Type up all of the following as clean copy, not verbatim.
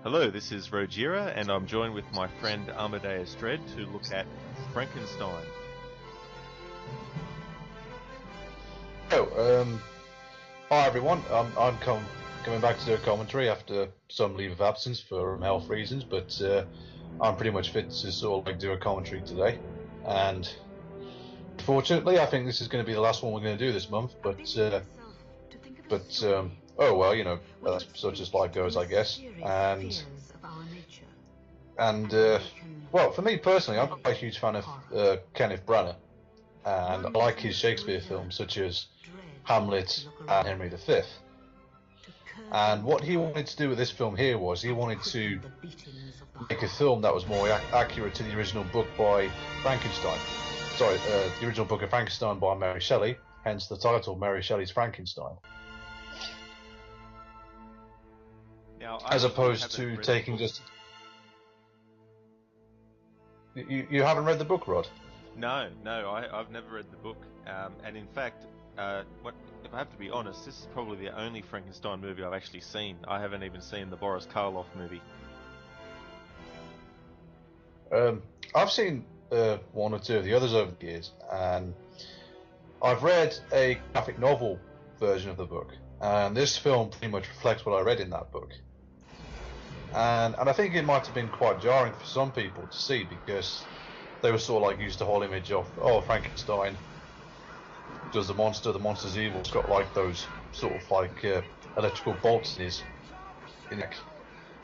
Hello, this is Rojira, and I'm joined with my friend Amadeus Dredd to look at Frankenstein. Oh, hi everyone. I'm coming back to do a commentary after some leave of absence for health reasons, but I'm pretty much fit to sort of like do a commentary today. And fortunately, I think this is going to be the last one we're going to do this month. Oh well, that's such as life goes, I guess. And well, for me personally, I'm quite a huge fan of Kenneth Branagh, and I like his Shakespeare films such as Hamlet and Henry V. And what he wanted to do with this film here was he wanted to make a film that was more accurate to the original book by Frankenstein. Sorry, the original book of Frankenstein by Mary Shelley, hence the title, Mary Shelley's Frankenstein. Now, as opposed to taking just... You haven't read the book, Rod? No, I've never read the book. And in fact, if I have to be honest, this is probably the only Frankenstein movie I've actually seen. I haven't even seen the Boris Karloff movie. I've seen one or two of the others over the years, and I've read a graphic novel version of the book, and this film pretty much reflects what I read in that book. And I think it might have been quite jarring for some people to see, because they were sort of like used to the whole image of, oh, Frankenstein does the monster's evil. It's got like those sort of like electrical bolts in his neck.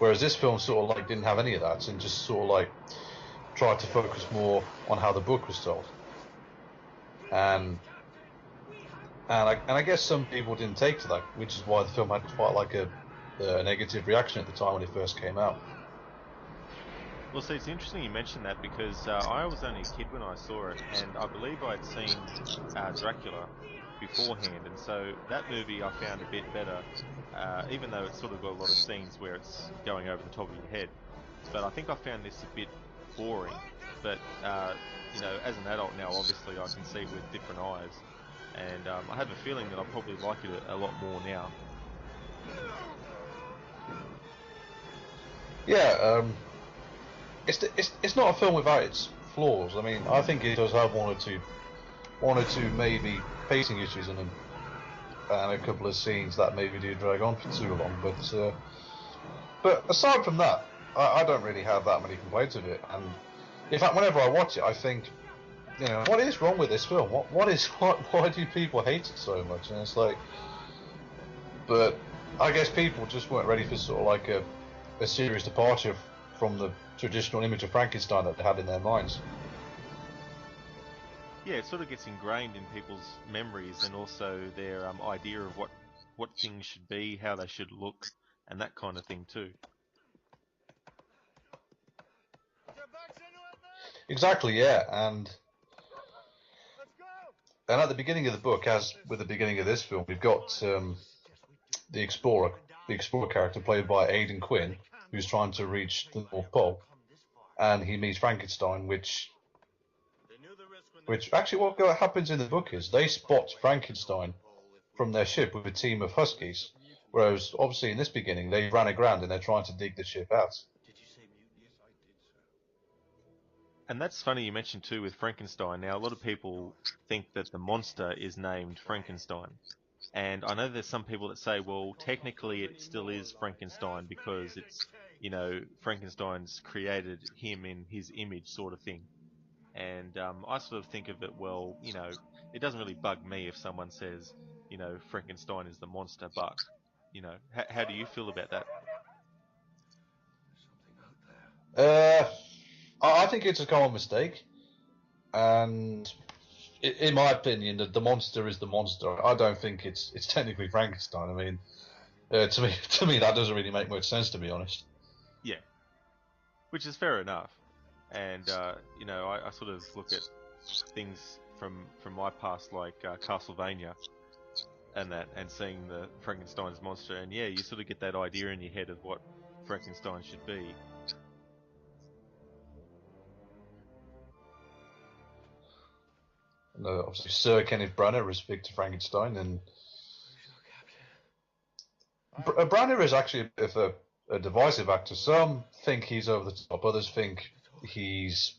Whereas this film sort of like didn't have any of that, and just sort of like tried to focus more on how the book was told. And I guess some people didn't take to that, which is why the film had quite like a negative reaction at the time when it first came out. Well, see, it's interesting you mentioned that, because I was only a kid when I saw it, and I believe I'd seen Dracula beforehand, and so that movie I found a bit better, even though it's sort of got a lot of scenes where it's going over the top of your head. But I think I found this a bit boring. But as an adult now, obviously I can see it with different eyes, and I have a feeling that I'll probably like it a lot more now. Yeah, it's not a film without its flaws. I mean, I think it does have one or two maybe pacing issues in them, and a couple of scenes that maybe do drag on for too long. But aside from that, I don't really have that many complaints with it. And in fact, whenever I watch it, I think, what is wrong with this film? Why do people hate it so much? And it's like, but I guess people just weren't ready for sort of like a serious departure from the traditional image of Frankenstein that they had in their minds. Yeah, it sort of gets ingrained in people's memories, and also their idea of what things should be, how they should look, and that kind of thing too. Exactly, yeah, and at the beginning of the book, as with the beginning of this film, we've got the explorer character played by Aidan Quinn, who's trying to reach the North Pole, and he meets Frankenstein, which actually what happens in the book is they spot Frankenstein from their ship with a team of huskies, whereas obviously in this beginning they ran aground and they're trying to dig the ship out. And that's funny you mentioned too with Frankenstein. Now, a lot of people think that the monster is named Frankenstein. And I know there's some people that say, well, technically it still is Frankenstein because it's, Frankenstein's created him in his image sort of thing. And I sort of think of it, well, it doesn't really bug me if someone says, Frankenstein is the monster, but, how do you feel about that? I think it's a common mistake, and in my opinion, the monster is the monster. I don't think it's technically Frankenstein. I mean, to me, that doesn't really make much sense, to be honest. Yeah, which is fair enough. And I sort of look at things from my past, like Castlevania, and seeing the Frankenstein's monster, and yeah, you sort of get that idea in your head of what Frankenstein should be. And, obviously, Sir Kenneth Branagh is Victor Frankenstein, and Branagh is actually a bit of a divisive actor. Some think he's over the top. Others think he's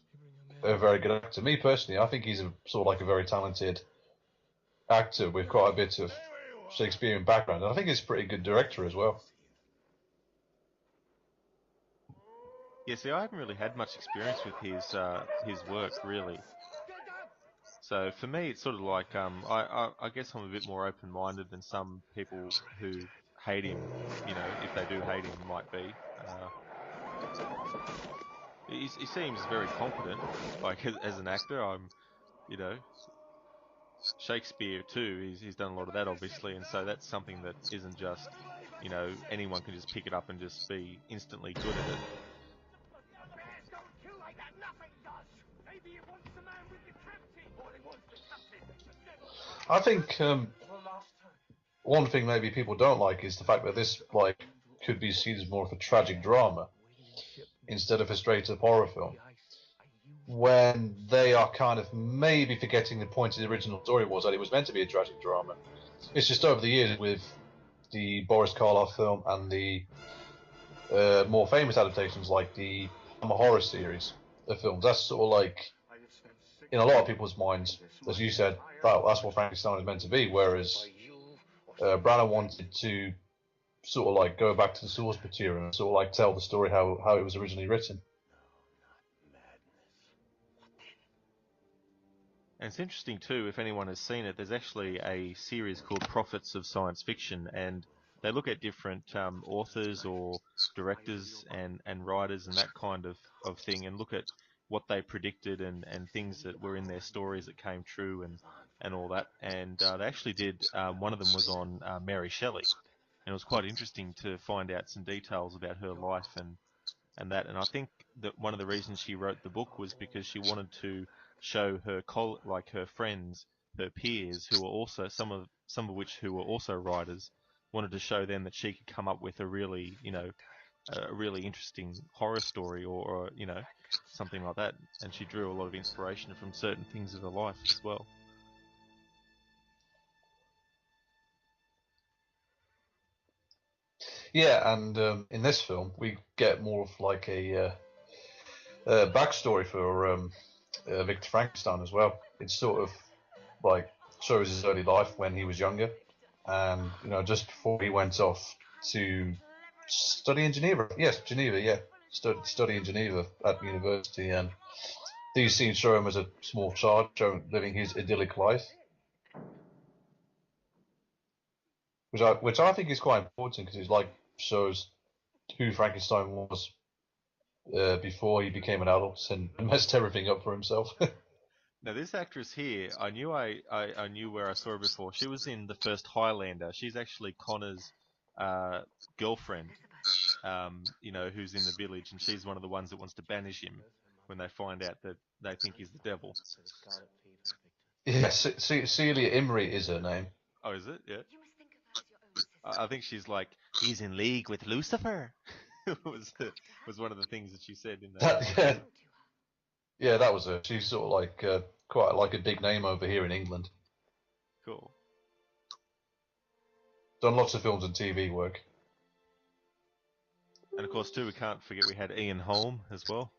a very good actor. Me personally, I think he's a, sort of like a very talented actor with quite a bit of Shakespearean background. And I think he's a pretty good director as well. Yeah, see, I haven't really had much experience with his work really. So for me, it's sort of like I guess I'm a bit more open-minded than some people who hate him. You know, if they do hate him, might be. He seems very competent, like as an actor. You know, Shakespeare too. He's done a lot of that, obviously, and so that's something that isn't just, anyone can just pick it up and just be instantly good at it. I think one thing maybe people don't like is the fact that this like could be seen as more of a tragic drama instead of a straight up horror film. When they are kind of maybe forgetting the point of the original story was that it was meant to be a tragic drama. It's just over the years with the Boris Karloff film and the more famous adaptations like the horror series of films. That's sort of like, in a lot of people's minds, as you said, that's what Frankenstein is meant to be. Whereas Branagh wanted to sort of like go back to the source material and sort of like tell the story how it was originally written. And it's interesting too, if anyone has seen it, there's actually a series called Prophets of Science Fiction, and they look at different authors or directors and writers and that kind of thing, and look at what they predicted and things that were in their stories that came true and all that. And they actually did, one of them was on Mary Shelley, and it was quite interesting to find out some details about her life and that. And I think that one of the reasons she wrote the book was because she wanted to show her like her friends, her peers, who were also some of which who were also writers, wanted to show them that she could come up with a really a really interesting horror story or something like that. And she drew a lot of inspiration from certain things of her life as well. Yeah, and in this film we get more of like a backstory for Victor Frankenstein as well. It's sort of like shows his early life when he was younger, and just before he went off to study in Geneva. Yes, Geneva. Yeah, study in Geneva at university, and these scenes show him as a small child, living his idyllic life, which I think is quite important because it like shows who Frankenstein was before he became an adult and messed everything up for himself. Now, this actress here, I knew where I saw her before. She was in the first Highlander. She's actually Connor's uh, girlfriend, who's in the village, and she's one of the ones that wants to banish him when they find out that they think he's the devil. Yes, Celia Imrie is her name. Oh, is it? Yeah. I think she's like, he's in league with Lucifer. was one of the things that she said in that. Yeah, yeah, that was her. She's sort of like quite like a big name over here in England. Cool. Done lots of films and TV work. And of course, too, we can't forget we had Ian Holm as well.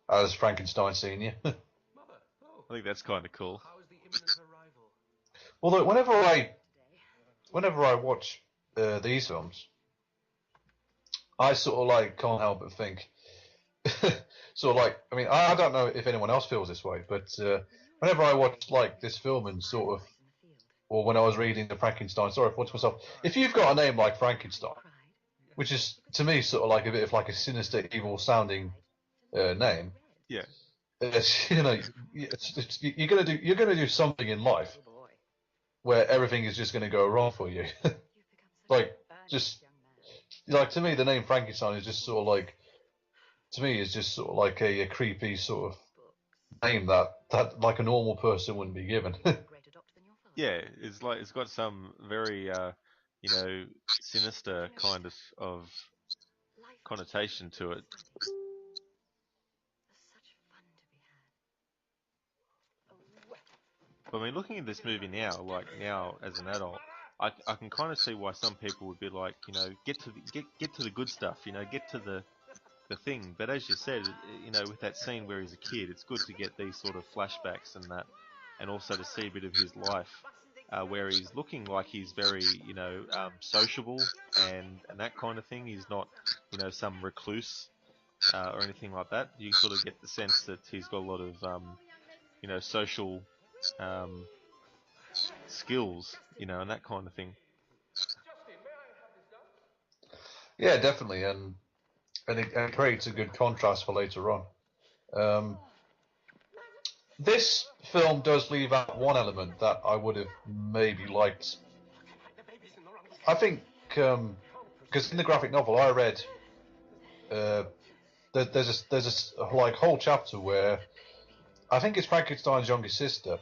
As Frankenstein Senior. I think that's kind of cool. Although whenever I watch these films, I sort of like can't help but think, sort of like, I mean, I don't know if anyone else feels this way, but whenever I watch like this film and sort of, or when I was reading the Frankenstein story, I thought to myself, if you've got a name like Frankenstein, which is to me sort of like a bit of like a sinister, evil sounding name, Yeah. you're gonna do something in life where everything is just gonna go wrong for you. Like just like to me, the name Frankenstein is just sort of like to me is just sort of like a creepy sort of name that like a normal person wouldn't be given. Yeah, it's like it's got some very sinister kind of connotation to it. But I mean, looking at this movie now, like now as an adult, I can kind of see why some people would be like, get to the good stuff, get to the thing. But as you said, with that scene where he's a kid, it's good to get these sort of flashbacks and that, and also to see a bit of his life, where he's looking like he's very, sociable and that kind of thing. He's not, some recluse or anything like that. You sort of get the sense that he's got a lot of, social um, skills, and that kind of thing. Yeah, definitely, and it creates a good contrast for later on. Um, this film does leave out one element that I would have maybe liked. I think because in the graphic novel I read, uh, there's a like whole chapter where I think it's Frankenstein's younger sister.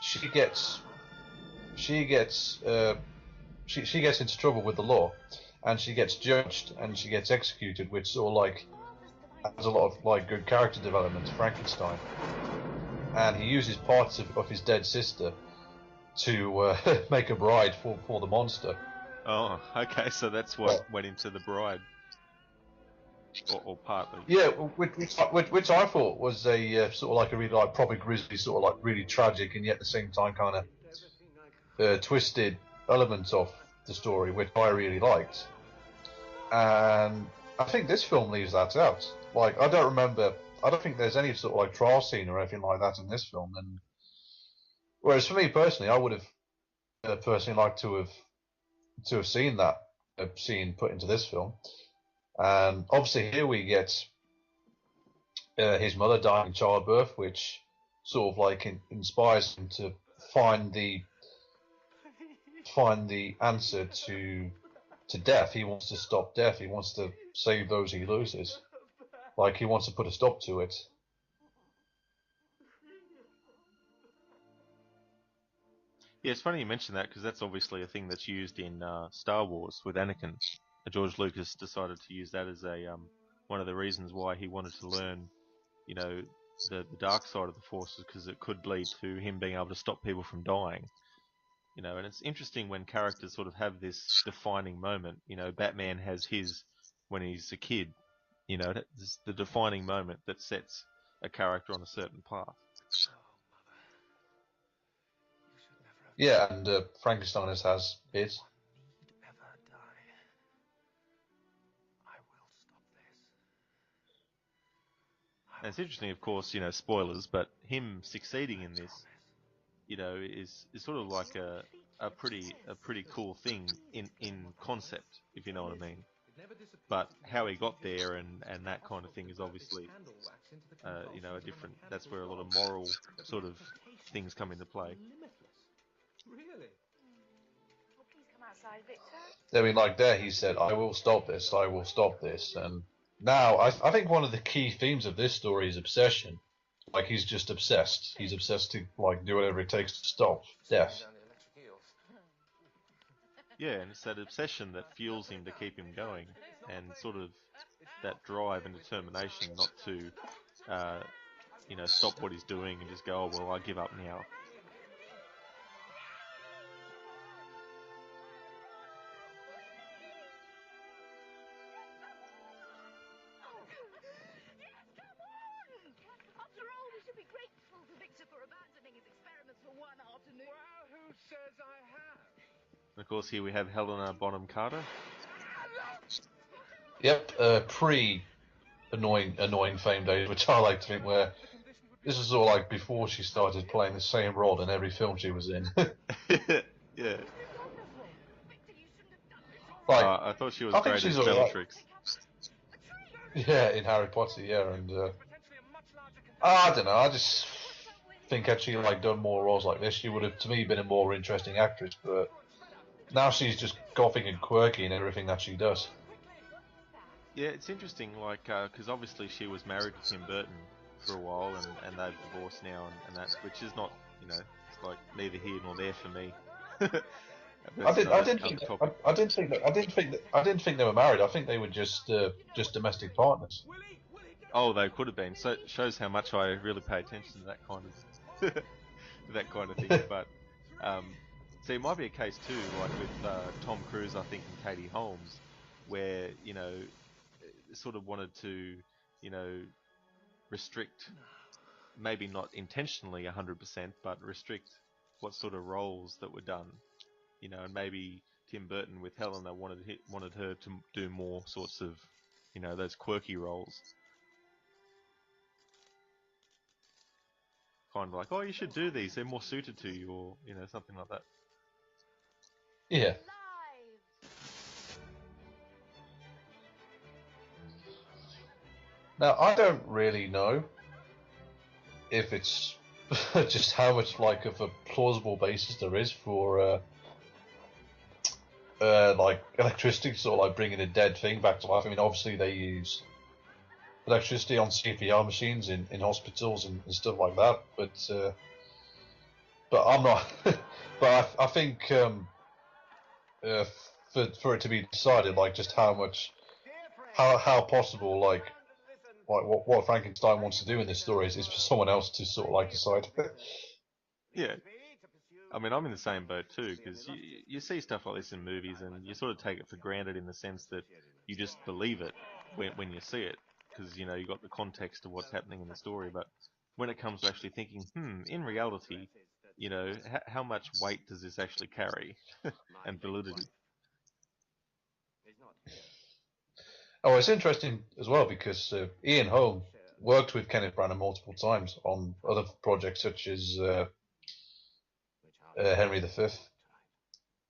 She gets she gets she gets into trouble with the law, and she gets judged and she gets executed, which sort of like has a lot of like good character development to Frankenstein. And he uses parts of his dead sister to make a bride for the monster. Oh, okay, so that's Yeah. what went into the bride, or partly. Yeah, which I thought was a sort of like a really like proper grisly, sort of like really tragic, and yet at the same time kind of twisted elements of the story, which I really liked. And I think this film leaves that out. Like, I don't remember. I don't think there's any sort of like trial scene or anything like that in this film. And whereas for me personally, I would have personally liked to have seen that scene put into this film. And obviously here we get his mother dying in childbirth, which sort of like inspires him to find the find the answer to death. He wants to stop death. He wants to save those he loses. Like he wants to put a stop to it. Yeah, it's funny you mention that because that's obviously a thing that's used in Star Wars with Anakin. George Lucas decided to use that as a one of the reasons why he wanted to learn, you know, the dark side of the Force, because it could lead to him being able to stop people from dying. And it's interesting when characters sort of have this defining moment. Batman has his when he's a kid. It's the defining moment that sets a character on a certain path. Yeah, and Frankenstein has his. And it's interesting, of course, spoilers, but him succeeding in this, is sort of like a pretty cool thing in concept, if you know what I mean. But how he got there and that kind of thing is obviously, a different. That's where a lot of moral sort of things come into play. I mean, like there, he said, "I will stop this. I will stop this." And now, I think one of the key themes of this story is obsession. Like he's just obsessed. He's obsessed to like do whatever it takes to stop death. Yeah, and it's that obsession that fuels him to keep him going, and sort of that drive and determination not to, stop what he's doing and just go, oh well, I give up now. And of course, here we have Helena Bonham Carter. Yep, pre-annoying fame days, which I like to think where this is all like before she started playing the same role in every film she was in. Yeah. Like, I thought she was I think great as she's alright. Bellatrix. Yeah, in Harry Potter, yeah, and I don't know. I just think had she like done more roles like this, she would have, to me, been a more interesting actress. But now she's just gothic and quirky in everything that she does. Yeah, it's interesting, like, because obviously she was married to Tim Burton for a while, and they've divorced now, and that, which is not, it's like neither here nor there for me. But it's I another didn't other think topic. I didn't think they were married. I think they were just domestic partners. Oh, they could have been. So it shows how much I really pay attention to that kind of to that kind of thing. But um, See, it might be a case too, like with Tom Cruise, I think, and Katie Holmes, where sort of wanted to, you know, restrict, maybe not intentionally 100%, but restrict what sort of roles that were done. And maybe Tim Burton with Helena wanted her to do more sorts of, those quirky roles. Kind of like, oh, you should do these; they're more suited to you, or something like that. Yeah. Now I don't really know if it's just how much like of a plausible basis there is for like electricity to sort of like bringing a dead thing back to life. I mean, obviously they use electricity on CPR machines in hospitals and stuff like that, but I'm not. But I think uh, for it to be decided, like just how much, how possible, like what Frankenstein wants to do in this story is for someone else to sort of like decide. Yeah, I mean, I'm in the same boat too, because you see stuff like this in movies, and you sort of take it for granted in the sense that you just believe it when you see it, because you got the context of what's happening in the story. But when it comes to actually thinking, in reality, how much weight does this actually carry, and validity? Oh, it's interesting as well because Ian Holm worked with Kenneth Branagh multiple times on other projects such as Henry V.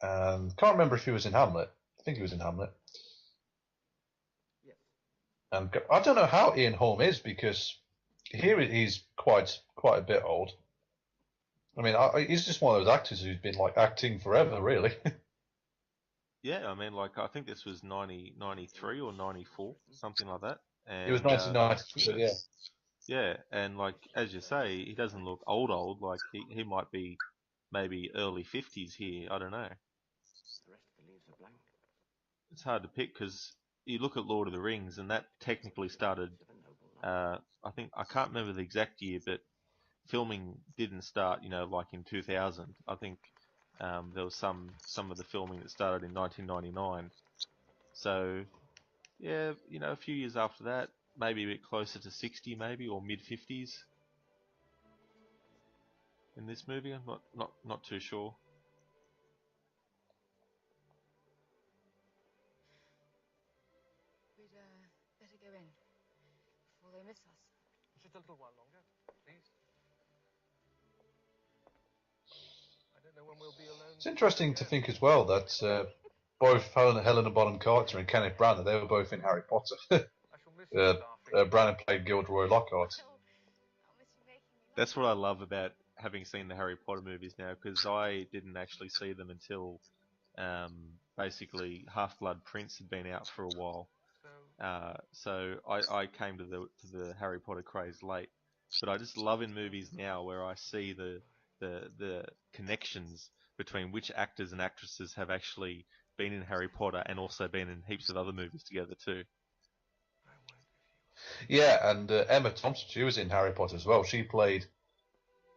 Can't remember if he was in Hamlet. I think he was in Hamlet. And I don't know how Ian Holm is because here he's quite a bit old. I mean, he's just one of those actors who's been like acting forever, really. Yeah, I mean, like I think this was 93 or 94, something like that, It was and 1992, yeah. yeah, and like as you say, he doesn't look old. Like he might be maybe early 50s here. I don't know. It's hard to pick because you look at Lord of the Rings, and that technically started. I think I can't remember the exact year, but filming didn't start. Like in 2000. I think there was some of the filming that started in 1999. So yeah, a few years after that, maybe a bit closer to 60, maybe or mid 50s in this movie. I'm not too sure. We'd better go in before they miss us. Just a little while longer, please. I don't know when we'll be alone. It's interesting to think as well that both Helena Bonham Carter and Kenneth Branagh, they were both in Harry Potter. I shall miss you laughing. Branagh played Gilderoy Lockhart. I'll miss you making me That's what I love about having seen the Harry Potter movies now, because I didn't actually see them until basically Half Blood Prince had been out for a while. So, So I came to the Harry Potter craze late, but I just love in movies now where I see the connections between which actors and actresses have actually been in Harry Potter and also been in heaps of other movies together too. I won't Yeah, and Emma Thompson, she was in Harry Potter as well. She played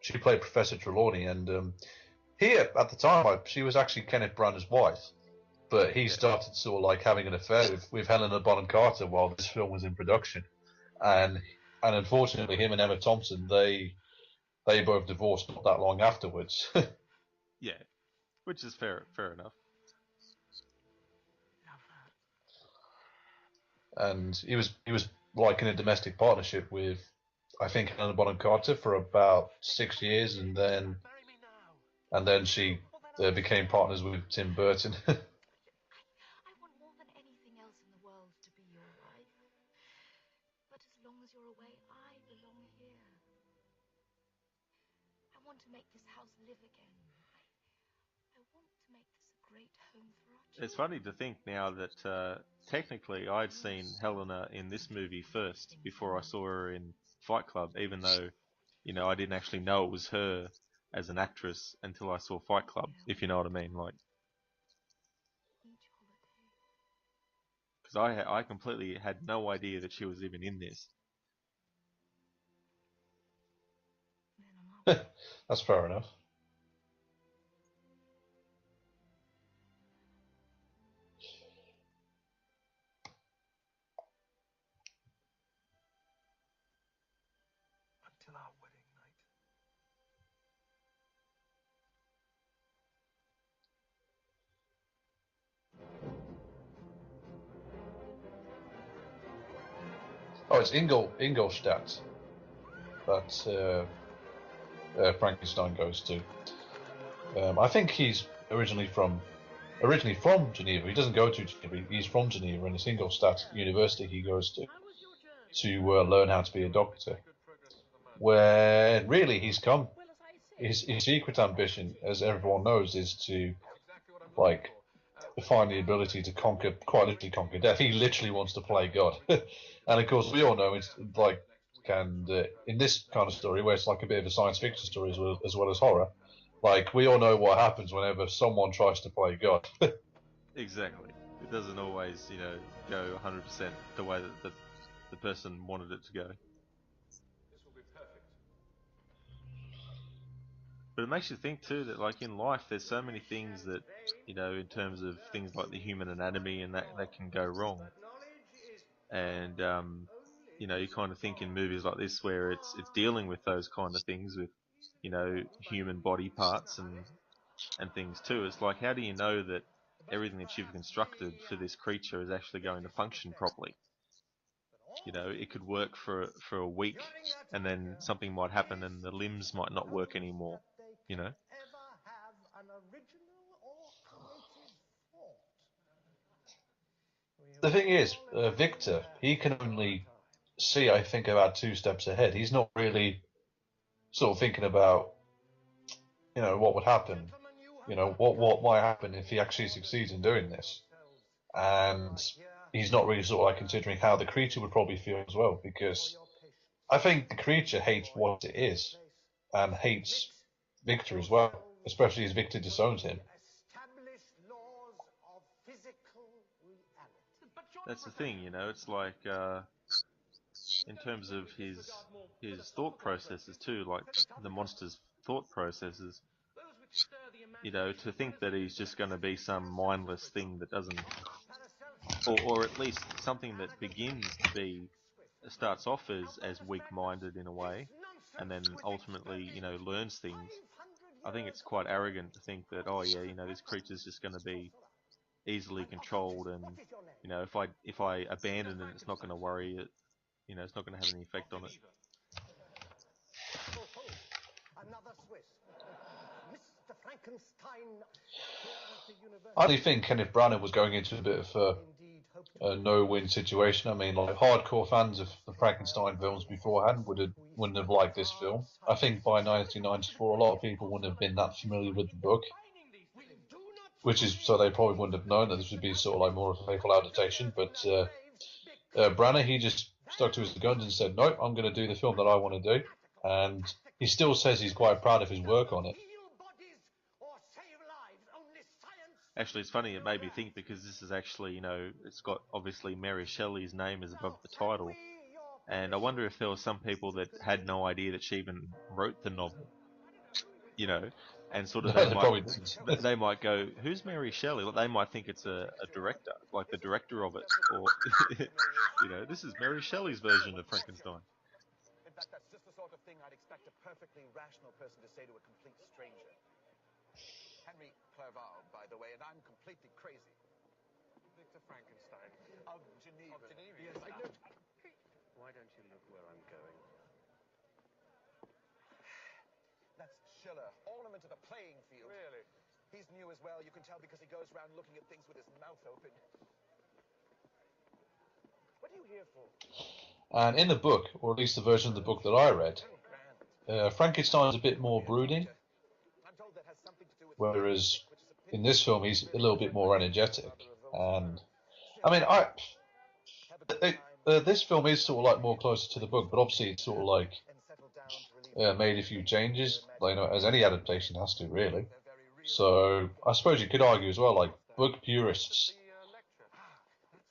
Professor Trelawney, and here at the time, she was actually Kenneth Branagh's wife. But he Yeah, started sort of like having an affair with Helena Bonham Carter while this film was in production, and unfortunately, him and Emma Thompson they both divorced not that long afterwards. yeah, which is fair enough. And he was like in a domestic partnership with I think Helena Bonham Carter for about 6 years, and then she became partners with Tim Burton. I want more than anything else in the world to be your wife. But as long as you're away, I belong here. I want to make this house live again. I want to make this a great home for our children. It's funny to think now that technically I'd seen Helena in this movie first before I saw her in Fight Club, even though, I didn't actually know it was her as an actress until I saw Fight Club, if you know what I mean. Like, Each holiday. because I completely had no idea that she was even in this. Then on our That's fair enough. it's Ingolstadt that Frankenstein goes to. I think he's originally from Geneva. He doesn't go to Geneva. He's from Geneva, and it's Ingolstadt University he goes to learn how to be a doctor. Where really he's come. His secret ambition, as everyone knows, is to like find the ability to quite literally conquer death. He literally wants to play God, and of course we all know it's like, and in this kind of story where it's like a bit of a science fiction story as well as horror, like we all know what happens whenever someone tries to play God. Exactly. It doesn't always, go 100% the way that the person wanted it to go. But it makes you think too that, like, in life, there's so many things that, in terms of things like the human anatomy and that can go wrong. And you kind of think in movies like this where it's dealing with those kind of things with, human body parts and things too. It's like, how do you know that everything that you've constructed for this creature is actually going to function properly? It could work for a week, and then something might happen and the limbs might not work anymore. You know. The thing is, Victor, he can only see, I think, about 2 steps ahead. He's not really sort of thinking about, what would happen, what might happen if he actually succeeds in doing this. And he's not really sort of like considering how the creature would probably feel as well, because I think the creature hates what it is and hates Victor as well, especially as Victor disowns him. That's the thing, It's like in terms of his thought processes too, like the monster's thought processes. To think that he's just going to be some mindless thing that doesn't, or at least something that begins to be, starts off as weak-minded in a way, and then ultimately, learns things. I think it's quite arrogant to think that, oh yeah, this creature's just going to be easily controlled, and if I abandon it, it's not going to worry it. It's not going to have any effect on it. Another Swiss. Mr. Frankenstein. I do think Kenneth Branagh was going into a bit of a no-win situation. I mean, like hardcore fans of the Frankenstein films beforehand wouldn't have liked this film. I think by 1994, a lot of people wouldn't have been that familiar with the book, which is so they probably wouldn't have known that this would be sort of like more of a faithful adaptation. But Branagh, he just stuck to his guns and said, "Nope, I'm going to do the film that I want to do," and he still says he's quite proud of his work on it. Actually, it's funny, it made me think, because this is actually, it's got obviously Mary Shelley's name is above the title. And I wonder if there were some people that had no idea that she even wrote the novel, and sort of they might go, "Who's Mary Shelley?" Like, they might think it's a director, like the director of it, or this is Mary Shelley's version of Frankenstein. In fact, that's just the sort of thing I'd expect a perfectly rational person to say to a complete stranger. Henry Clerval, by the way, and I'm completely crazy. Victor Frankenstein. Of Geneva. Of Geneva. Yes, I know. Why don't you look where I'm going? That's Schiller. Ornament of the playing field. Really? He's new as well. You can tell because he goes around looking at things with his mouth open. What are you here for? And in the book, or at least the version of the book that I read, Frankenstein's a bit more brooding, whereas in this film he's a little bit more energetic. And I mean, this film is sort of like more closer to the book, but obviously it's sort of like made a few changes, as any adaptation has to, really. So I suppose you could argue as well, like book purists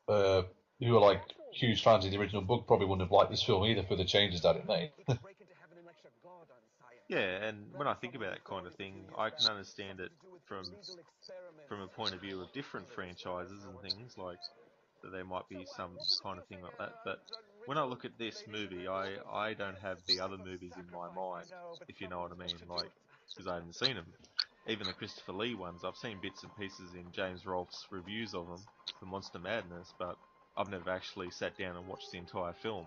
who are like huge fans of the original book probably wouldn't have liked this film either for the changes that it made. Yeah, and when I think about that kind of thing, I can understand it from a point of view of different franchises and things, like that there might be some kind of thing like that. But when I look at this movie, I don't have the other movies in my mind, if you know what I mean, like, because I haven't seen them. Even the Christopher Lee ones, I've seen bits and pieces in James Rolfe's reviews of them for Monster Madness, but I've never actually sat down and watched the entire film.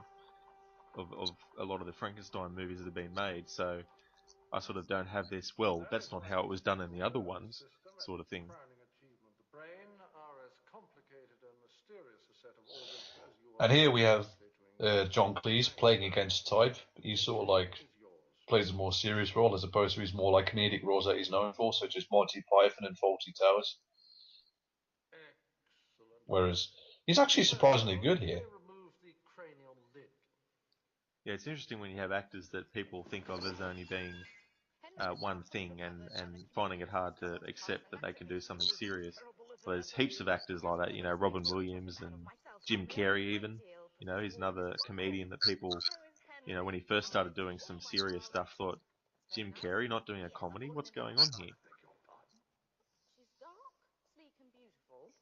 of a lot of the Frankenstein movies that have been made. So I sort of don't have this, well, that's not how it was done in the other ones, sort of thing. And here we have John Cleese playing against type. He's sort of like plays a more serious role as opposed to his more like comedic roles that he's known for, such as Monty Python and Fawlty Towers. Whereas he's actually surprisingly good here. Yeah, it's interesting when you have actors that people think of as only being one thing and finding it hard to accept that they can do something serious. Well, there's heaps of actors like that, Robin Williams and Jim Carrey even. He's another comedian that people, when he first started doing some serious stuff, thought, Jim Carrey not doing a comedy? What's going on here? She's dark, sleek and beautiful,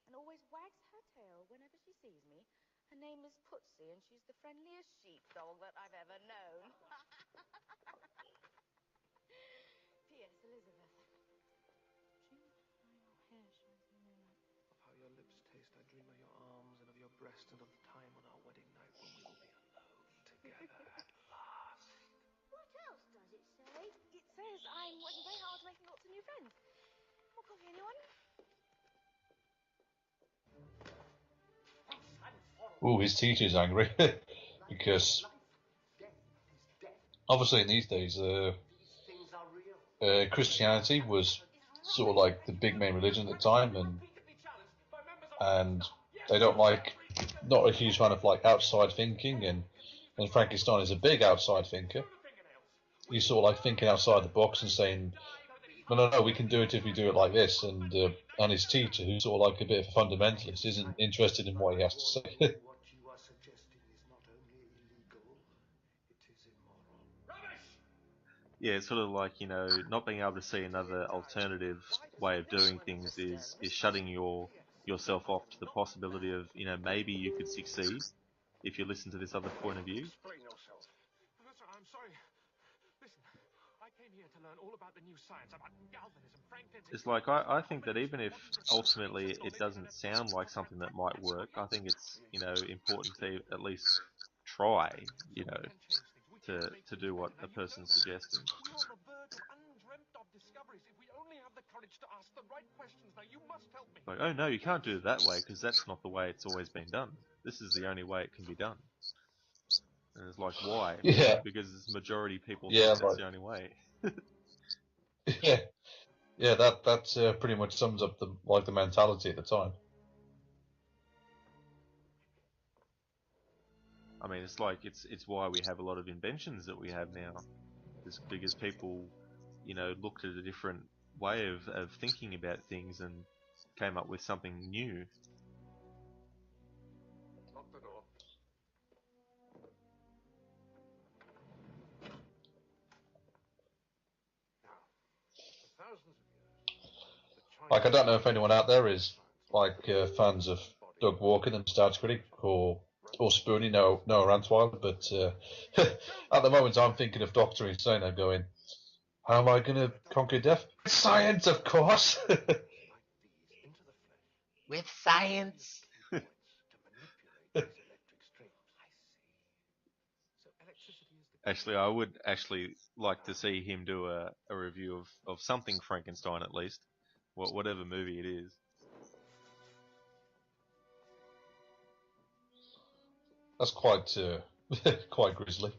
and always wags her tail whenever she sees me. Her name is Putsy, and she's the friendliest sheepdog that I've ever known. P.S. Elizabeth. Dream how your hair shines in the moonlight. Of how your lips taste, I dream of your arms and of your breast and of the time on our wedding night when we will be alone together at last. What else does it say? It says I'm working very hard making lots of new friends. More coffee, anyone? Ooh, his teacher's angry because obviously in these days, Christianity was sort of like the big main religion at the time, and they don't like, not a huge fan of like outside thinking, and Frankenstein is a big outside thinker. He's sort of like thinking outside the box and saying, no, we can do it if we do it like this, and his teacher, who's sort of like a bit of a fundamentalist, isn't interested in what he has to say. Yeah, it's sort of like, not being able to see another alternative way of doing things is shutting yourself off to the possibility of, maybe you could succeed if you listen to this other point of view. Explain yourself. Professor, I'm sorry. Listen, I came here to learn all about the new science, about galvanism, Franklin's... It's like, I think that even if ultimately it doesn't sound like something that might work, I think it's, important to at least try, to do what a person's suggesting. We're on the verge of undreamt of discoveries if we only have the courage to ask the right questions. Now, you must help me. Like, oh no, you can't do it that way because that's not the way it's always been done. This is the only way it can be done. And it's like, why? Yeah. Because majority people Yeah, think that's the only way. Yeah, that pretty much sums up the mentality at the time. I mean, it's like it's why we have a lot of inventions that we have now, it's because people, looked at a different way of thinking about things and came up with something new. Lock the door. Now, for thousands of years, Like, I don't know if anyone out there is like fans of Doug Walker, the Star Critic, or Spoonie, Noah Rantweiler, but at the moment I'm thinking of Doctor Insane. I'm going, how am I going to conquer death? Science, of course. With science. Actually, I would actually like to see him do a review of something Frankenstein at least, whatever movie it is. That's quite quite grisly.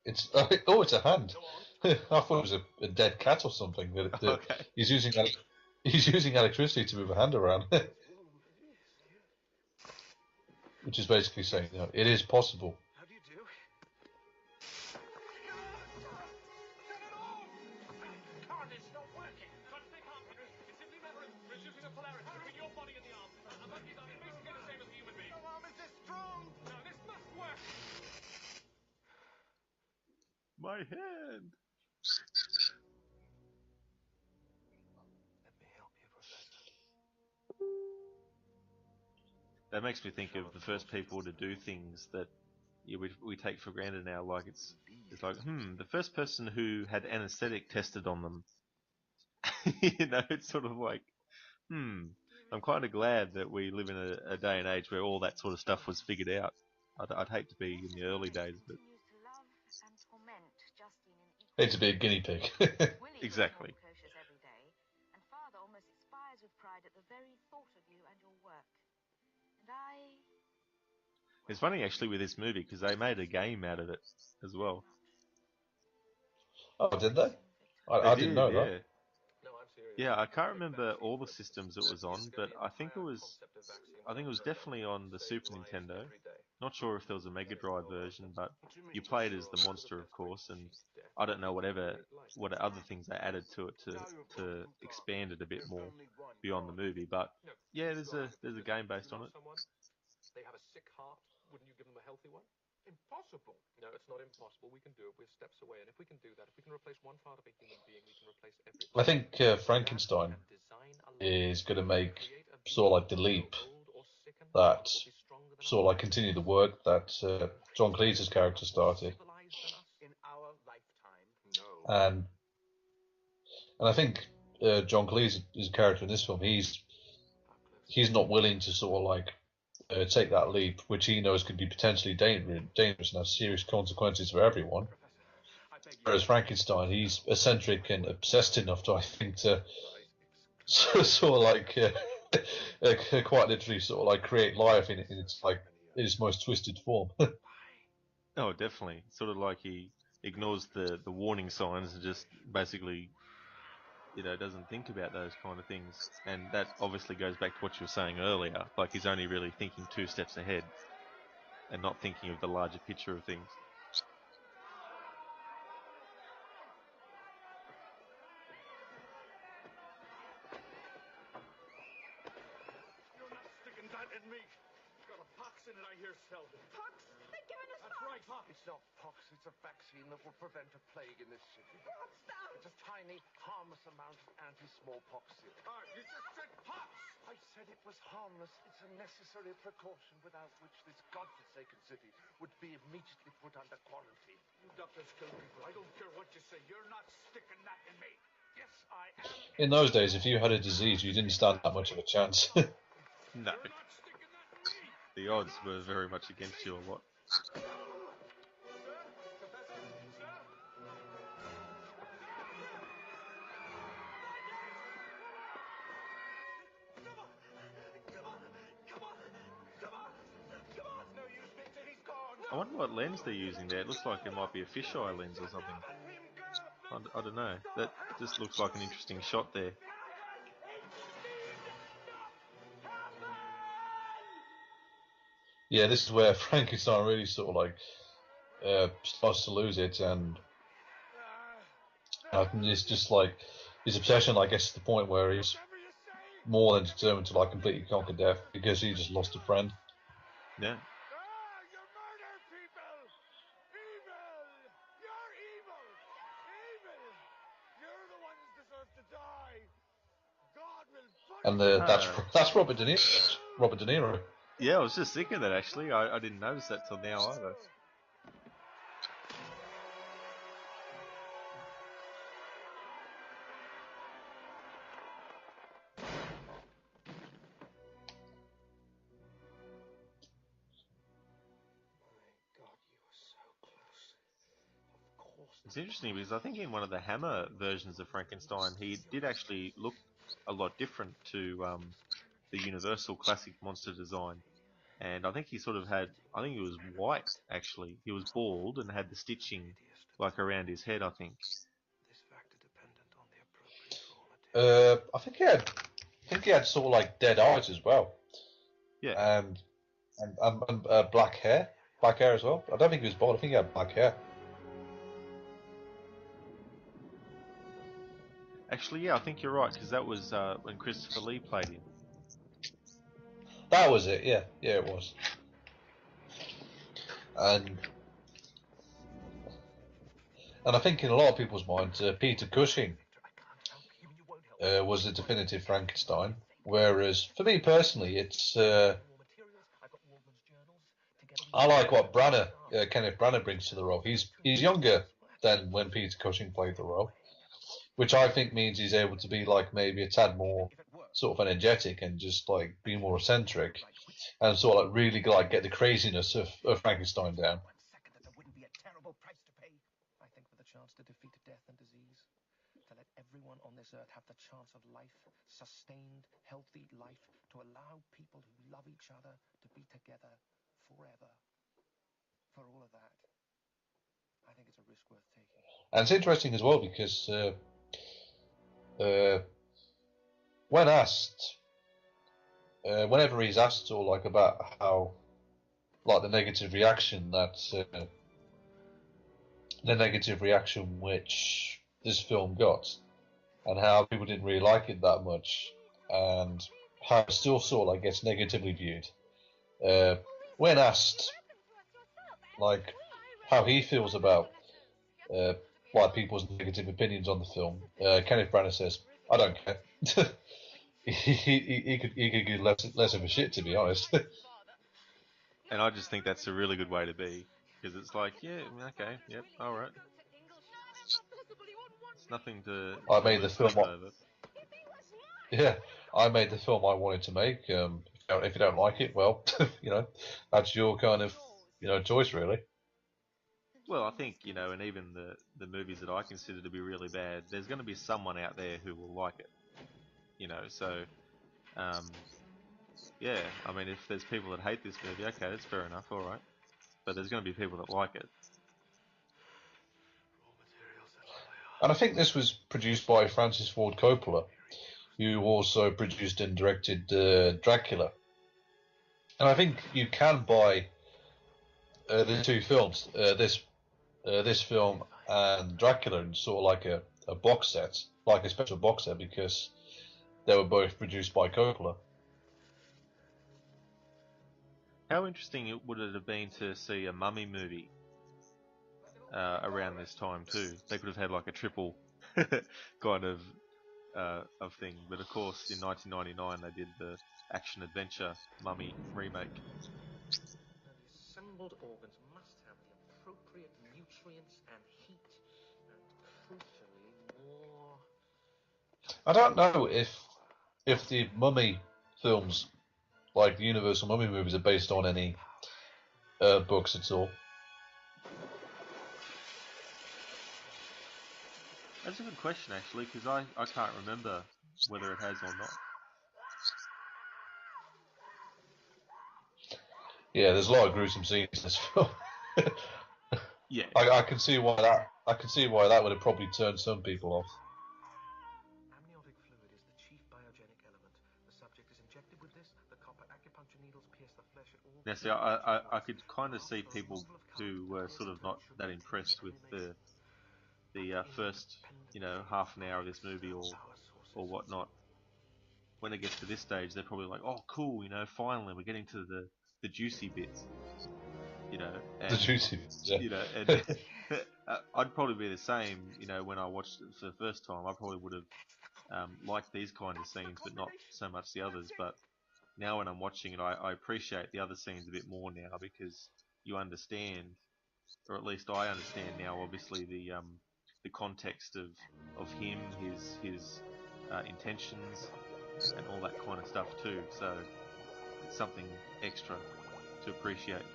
It's it's a hand. I thought it was a dead cat or something. Okay. He's using electricity to move a hand around, which is basically saying, it is possible. How do you do? Can't it stop working? Such thing can't. It's simply a matter of reducing the polarity between your body and the arm. A monkey's arm is basically the same as a human being. Your arm is this strong. No, this must work. My hand. Let me help you, Professor. That makes me think of the first people to do things that we take for granted now. Like it's like, the first person who had anesthetic tested on them. It's sort of like, I'm kind of glad that we live in a day and age where all that sort of stuff was figured out. I'd hate to be in the early days, but Continues to love and torment Justine in equal Hate to be a guinea pig. Willie exactly. goes more precocious every day, and Father almost expires with pride at the very thought of you and your work. And I It's funny actually with this movie because they made a game out of it as well. Oh, did they? They I didn't did, know yeah. that. No, I'm serious. Yeah, I can't Take remember vaccine all the for systems it instance. was on, It's but got the I think it entire was concept of vaccine I think it was working definitely on the saves Super lives Nintendo. every day. Not sure if there was a Mega Drive version, but What do you you mean? played Sure, as the the monster, of best way course, to and cheat death I don't know is to whatever create life. what other things they added to it to expand it a bit more beyond the movie. But No, yeah, you are there's a listen, game if based you on love it. someone, they have a sick heart, wouldn't you give them a healthy one? Impossible. No, it's not impossible. We can do it. We're steps away. And if we can do that, if we can replace one part of a human being, we can replace everything. I think Frankenstein is going to make sort of like the leap that sort of like continue the work that John Cleese's character started, In our lifetime, no. and I think John Cleese's character in this film, he's not willing to sort of like take that leap, which he knows could be potentially dangerous and have serious consequences for everyone. Whereas Frankenstein, he's eccentric and obsessed enough to, I think, to sort of like quite literally sort of like create life in its like in its most twisted form. Oh, definitely. Sort of like he ignores the warning signs and just basically doesn't think about those kind of things. And that obviously goes back to what you were saying earlier. Like he's only really thinking 2 steps ahead and not thinking of the larger picture of things. You're not sticking that in me. It's got a pox in it, I hear, Selden. Pox? They've given us That's pox! right, pox. It's not pox, it's a vaccine that will prevent a plague in this city. What's that? It's a tiny, harmless amount of anti-smallpox serum. Ah, you just said pox! I said it was harmless. It's a necessary precaution without which this godforsaken city would be immediately put under quarantine. You doctors kill people. I don't care what you say. You're not sticking that in me. Yes, I am. In those days, if you had a disease, you didn't stand that much of a chance. No, You're not sticking that in me. the odds were very much against you a lot. Sir? Professor? Sir? No use, Victor, he's gone. I wonder what lens they're using there. It looks like it might be a fisheye lens or something. I don't know. That just looks like an interesting shot there. Yeah, this is where Frankenstein really sort of like starts to lose it, and it's just like his obsession, I guess, to the point where he's more than determined to like completely conquer death because he just lost a friend. Yeah. You murder people! Evil! You're evil! Evil! You're the ones deserve to die! God will punish And that's Robert De Niro. Robert De Niro. Yeah, I was just thinking that actually. I didn't notice that till now either. It's interesting because I think in one of the Hammer versions of Frankenstein, he did actually look a lot different to the Universal classic monster design. And I think he sort of had, I think he was white actually. He was bald and had the stitching like around his head, I think. I think he had sort of like dead eyes as well. Yeah. And black hair as well. I don't think he was bald. I think he had black hair. Actually, yeah, I think you're right because that was when Christopher Lee played him. That was it. Yeah, it was. And I think in a lot of people's minds, Peter Cushing was the definitive Frankenstein. Whereas for me personally, it's I like what Kenneth Branagh brings to the role. He's younger than when Peter Cushing played the role, which I think means he's able to be like maybe a tad more sort of energetic and just like be more eccentric, and sort of like really like get the craziness of Frankenstein down. 1 second that there wouldn't be a terrible price to pay. I think for the chance to defeat death and disease, to let everyone on this earth have the chance of life, sustained, healthy life, to allow people who love each other to be together forever. For all of that, I think it's a risk worth taking. And it's interesting as well because when asked, whenever he's asked or like about how like the negative reaction which this film got, and how people didn't really like it that much, and how it still sort of like gets negatively viewed. When asked like how he feels about like people's negative opinions on the film, Kenneth Branagh says, "I don't care." he could give less of a shit, to be honest. And I just think that's a really good way to be, because it's like, yeah, okay, yep, all right. It's nothing to I made the lose film. sleep over. Yeah, I made the film I wanted to make. If you don't like it, well, that's your kind of choice, really. Well, I think, and even the movies that I consider to be really bad, there's going to be someone out there who will like it. So, yeah, I mean, if there's people that hate this movie, okay, that's fair enough, all right. But there's going to be people that like it. And I think this was produced by Francis Ford Coppola, who also produced and directed Dracula. And I think you can buy the two films, this film and Dracula, in sort of like a box set, like a special box set, because they were both produced by Coppola. How interesting would it have been to see a Mummy movie around this time too? They could have had like a triple kind of thing. But of course, in 1999, they did the action-adventure Mummy remake. Now, the assembled organs must have the appropriate nutrients and heat, and crucially, more... I don't know if the Mummy films, like the Universal Mummy movies, are based on any books at all. That's a good question, actually, because I can't remember whether it has or not. Yeah, there's a lot of gruesome scenes in this film. Yeah. I can see why that would have probably turned some people off. Amniotic fluid is the chief biogenic element. The subject is injected with this, the copper acupuncture needles pierce the flesh at all... Now, see, I could kind of see people who were sort of not that impressed with the first, half an hour of this movie or whatnot. When it gets to this stage, they're probably like, "Oh, cool, finally we're getting to the juicy bits." And The juicy, yeah. and I'd probably be the same. When I watched it for the first time, I probably would have liked these kind of scenes, but not so much the others. But now when I'm watching it, I appreciate the other scenes a bit more now, because you understand, or at least I understand now, obviously the context of him, his intentions, and all that kind of stuff too. So it's something extra to appreciate.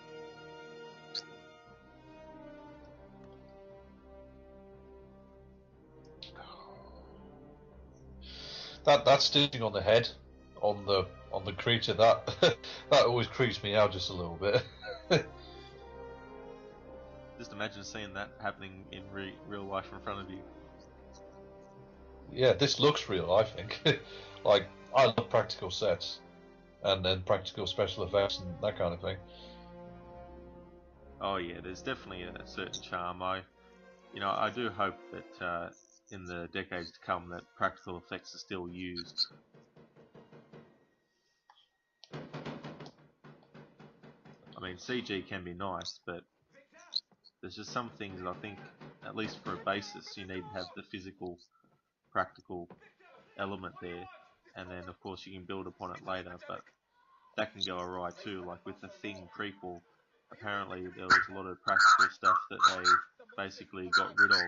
That stitching on the head, on the creature, that that always creeps me out just a little bit. Just imagine seeing that happening in real life in front of you. Yeah, this looks real, I think. Like, I love practical sets, and then practical special effects and that kind of thing. Oh yeah, there's definitely a certain charm. I do hope that in the decades to come that practical effects are still used. I mean, CG can be nice, but there's just some things that I think, at least for a basis, you need to have the physical, practical element there, and then of course you can build upon it later, but that can go awry too. Like with the Thing prequel, apparently there was a lot of practical stuff that they basically got rid of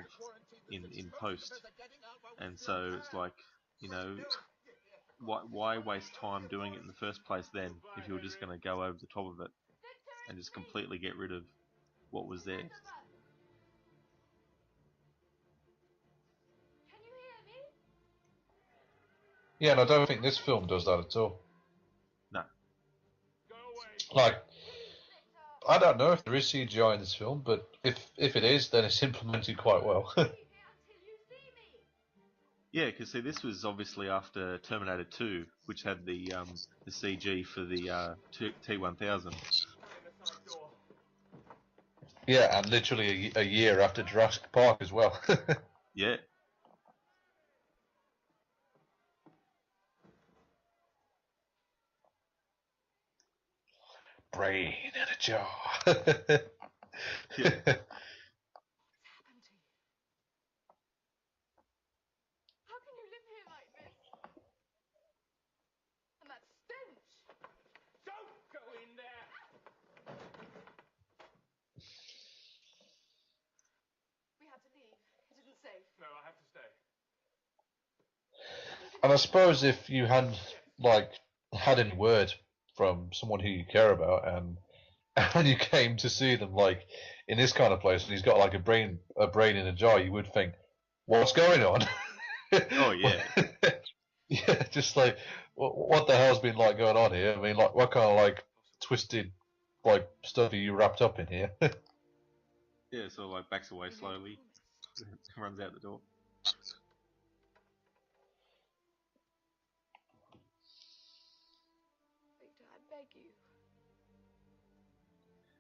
in post, and so it's like, why waste time doing it in the first place then if you were just going to go over the top of it and just completely get rid of what was there? Can you hear me? Yeah, and I don't think this film does that at all. No. Like, I don't know if there is CGI in this film, but if it is, then it's implemented quite well. Yeah, because see, this was obviously after Terminator 2, which had the CG for the T1000. Yeah, and literally a year after Jurassic Park as well. Yeah. Brain in a jar. Yeah. How can you live here like this? And that stench! Don't go in there! We had to leave. It isn't safe. No, I have to stay. And I suppose if you hadn't had any word from someone who you care about, and you came to see them in this kind of place, and he's got like a brain in a jar, you would think, what's going on? Oh yeah. Yeah, just like what the hell's been going on here? I mean, what kind of twisted stuff are you wrapped up in here? Yeah, so backs away slowly, runs out the door. Victor, I beg you.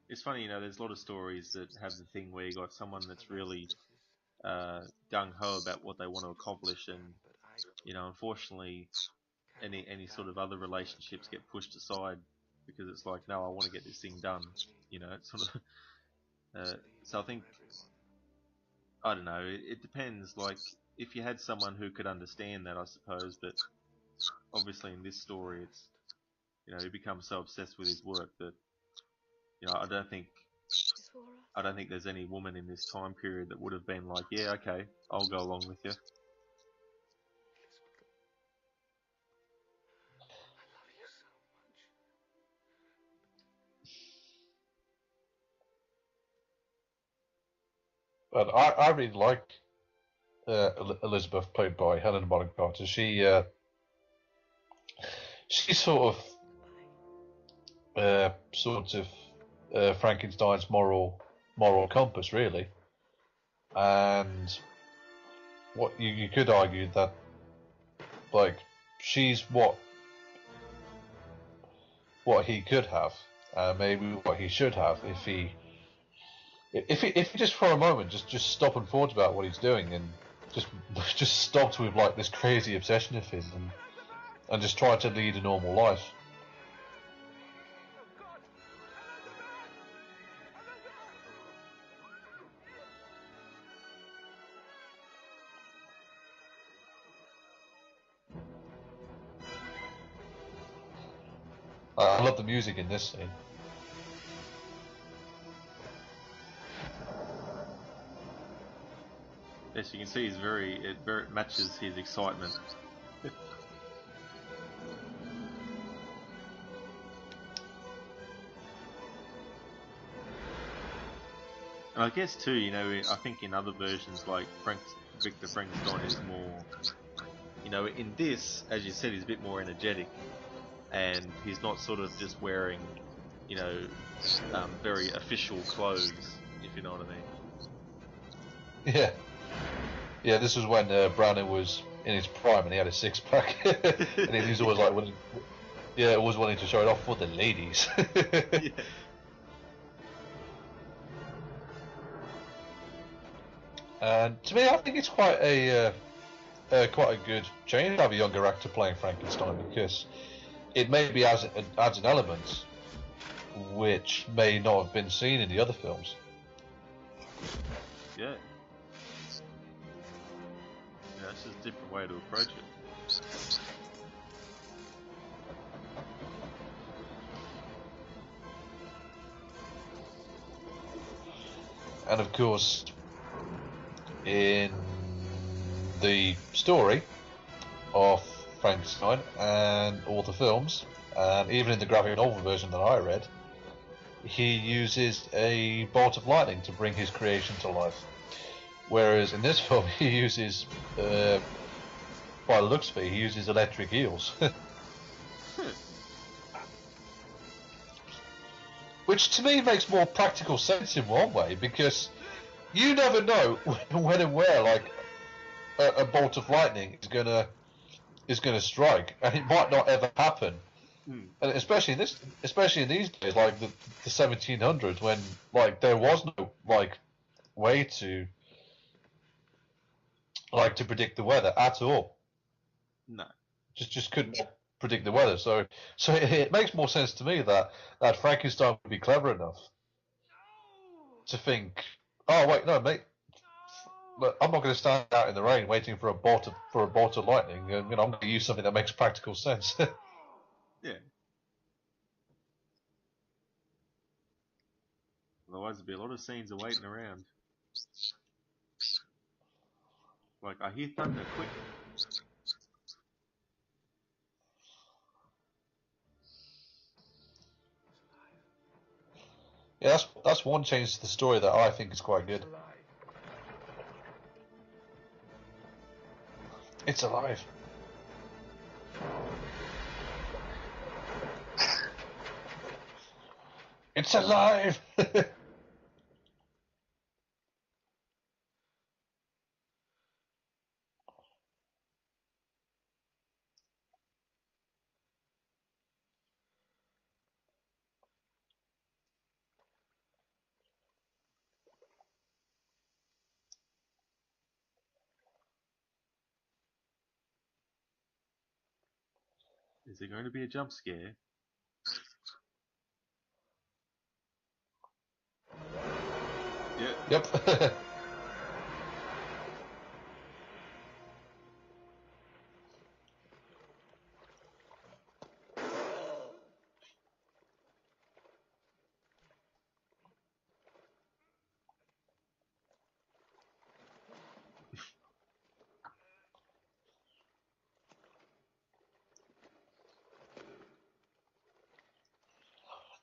It's funny, there's a lot of stories that have the thing where you got someone that's really gung-ho about what they want to accomplish, and unfortunately any sort of other relationships get pushed aside because it's like, no, I want to get this thing done. It's sort of so I think, I don't know, it depends. If you had someone who could understand that, I suppose, but obviously in this story it's, he becomes so obsessed with his work that I don't think there's any woman in this time period that would have been like, yeah, okay, I'll go along with you. But I really like Elizabeth, played by Helen Bonham Carter. She's sort of Frankenstein's moral compass, really. And what you could argue that she's what he could have, maybe what he should have if he just for a moment just stop and thought about what he's doing, and just stopped with this crazy obsession of his, and just tried to lead a normal life. I love the music in this scene. Yes, you can see it very matches his excitement. And I guess too, I think in other versions, like Victor Frankenstein is more, in this, as you said, he's a bit more energetic, and he's not sort of just wearing, very official clothes, if you know what I mean. Yeah. Yeah, this was when Branagh was in his prime and he had a six-pack. And he was always always wanting to show it off for the ladies. Yeah. And to me, I think it's quite a good change to have a younger actor playing Frankenstein, because it maybe adds an element which may not have been seen in the other films. Yeah. Yeah, it's just a different way to approach it. And of course, in the story of Frankenstein and all the films, and even in the graphic novel version that I read, he uses a bolt of lightning to bring his creation to life. Whereas in this film, he uses, by the looks of it, he uses electric eels. Which to me makes more practical sense in one way, because you never know when and where like a bolt of lightning is gonna strike, and it might not ever happen. And especially in these days, like the 1700s, when like there was no like way to predict the weather at all. No. Just couldn't predict the weather. So it makes more sense to me that Frankenstein would be clever enough to think, oh wait, no, mate, but I'm not going to stand out in the rain waiting for a bolt of lightning. I'm going to use something that makes practical sense. Yeah. Otherwise, there'd be a lot of scenes of waiting around. Like, I hear thunder, quick. Yeah, that's one change to the story that I think is quite good. It's alive. It's alive. Is there going to be a jump scare? Yeah. Yep.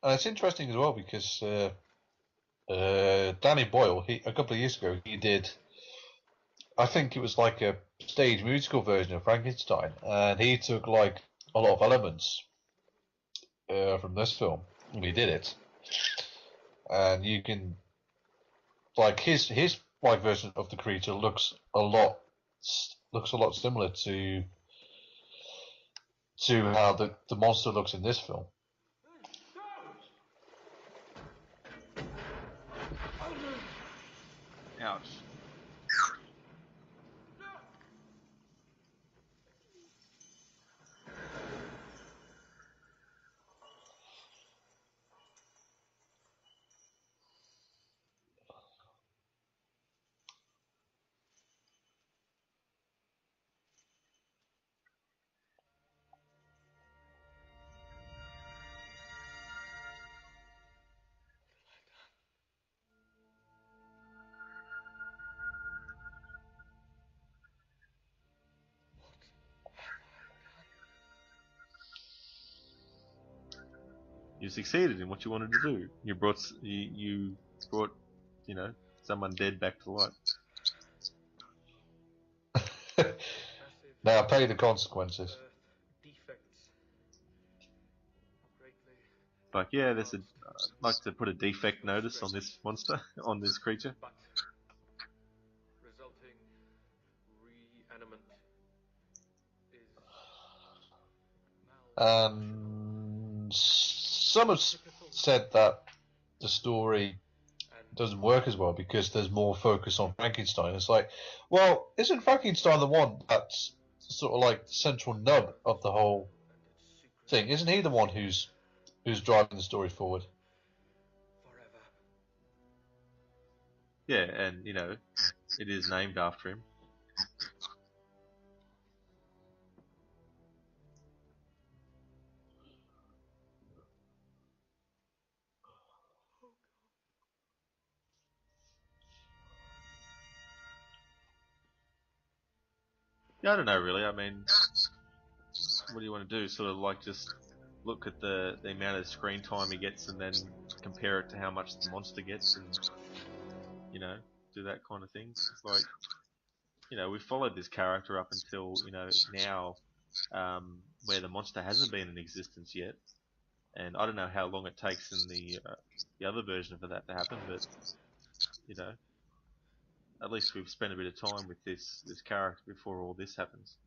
And it's interesting as well because Danny Boyle, a couple of years ago, he did, I think it was like a stage musical version of Frankenstein, and he took like a lot of elements from this film, and he did it. And you can, like, his like version of the creature looks a lot similar to how the monster looks in this film. Ouch. You succeeded in what you wanted to do. You brought, you brought, someone dead back to life. Now pay the consequences. Like, yeah, I'd like to put a defect notice on this monster, on this creature. Resulting reanimant is Some have said that the story doesn't work as well because there's more focus on Frankenstein. It's like, well, isn't Frankenstein the one that's sort of like the central nub of the whole thing? Isn't he the one who's driving the story forward? forever. Yeah, and, it is named after him. Yeah, I don't know, really. I mean, what do you want to do? Sort of like just look at the amount of screen time he gets and then compare it to how much the monster gets and, you know, do that kind of thing. It's like, you know, we've followed this character up until, you know, now, where the monster hasn't been in existence yet. And I don't know how long it takes in the other version for that to happen, but, you know, at least we've spent a bit of time with this character before all this happens.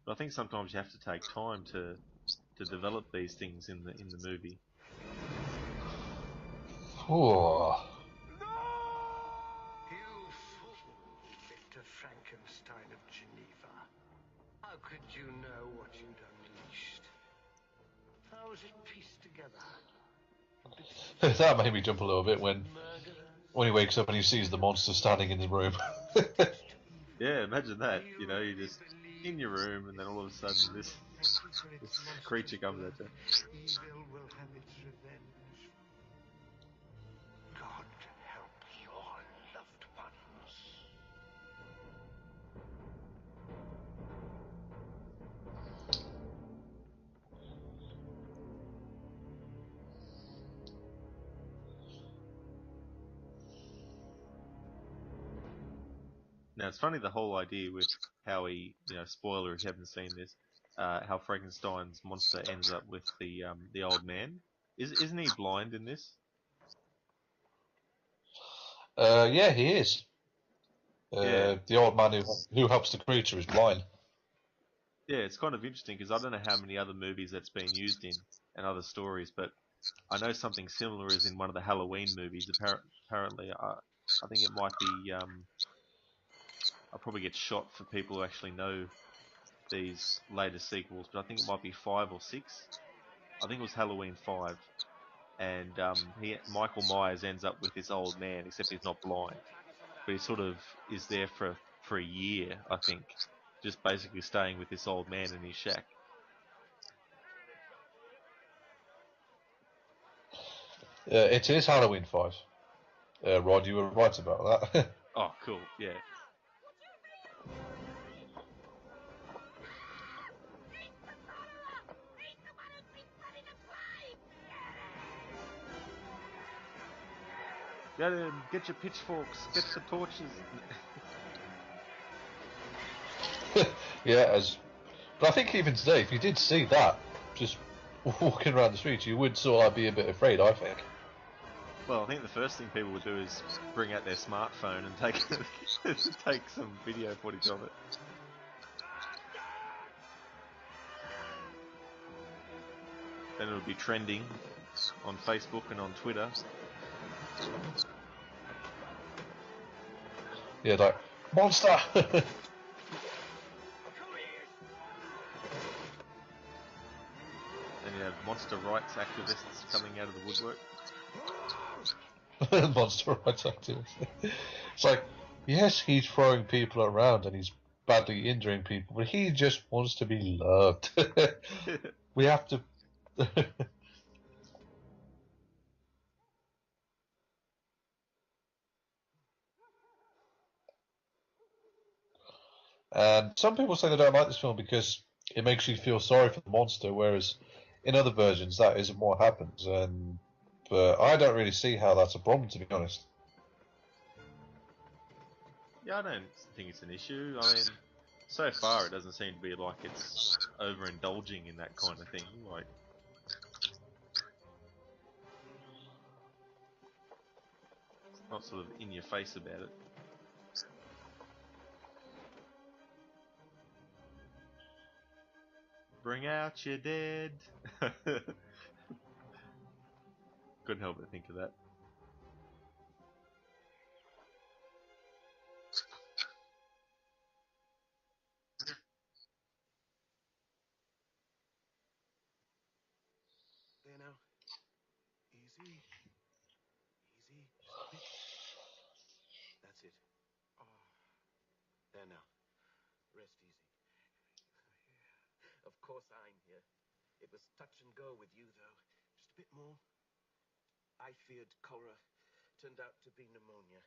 But I think sometimes you have to take time to develop these things in the movie. Oh. You fool, Victor Frankenstein of Geneva. How could you know what you'd unleashed? How was it pieced together? That made me jump a little bit when he wakes up and he sees the monster standing in the room. Yeah, imagine that. You know, you're just in your room and then all of a sudden this creature comes at you. Evil will have its revenge. God help your loved ones. Now it's funny the whole idea with how he, you know, spoiler if you haven't seen this, how Frankenstein's monster ends up with the old man. Isn't he blind in this? Yeah, he is. Yeah, The old man who helps the creature is blind. yeah. It's kind of interesting because I don't know how many other movies that's been used in and other stories, but I know something similar is in one of the Halloween movies. Apparently, I think it might be. I'll probably get shot for people who actually know these later sequels, but I think it might be 5 or 6. I think it was Halloween 5, and Michael Myers ends up with this old man, except he's not blind, but he sort of is there for a year, I think, just basically staying with this old man in his shack. It is Halloween 5. Rod, you were right about that. Oh, cool, yeah. Get him! Get your pitchforks! Get the torches! Yeah, but I think even today, if you did see that, just walking around the streets, you would sort of be a bit afraid, I think. Well, I think the first thing people would do is bring out their smartphone and take take some video footage of it. Then it would be trending on Facebook and on Twitter. Yeah, like, monster! Then you have monster rights activists coming out of the woodwork. Monster rights activist. It's like, yes, he's throwing people around and he's badly injuring people, but he just wants to be loved. We have to. And some people say they don't like this film because it makes you feel sorry for the monster, whereas in other versions that isn't what happens. But I don't really see how that's a problem, to be honest. Yeah, I don't think it's an issue. I mean, so far it doesn't seem to be like it's overindulging in that kind of thing. Like, it's not sort of in your face about it. Bring out your dead. Couldn't help but think of that. There now. Easy. Easy. Just a bit. That's it. Oh. There now. Rest easy. Of course I'm here. It was touch and go with you, though. Just a bit more. I feared cholera. Turned out to be pneumonia.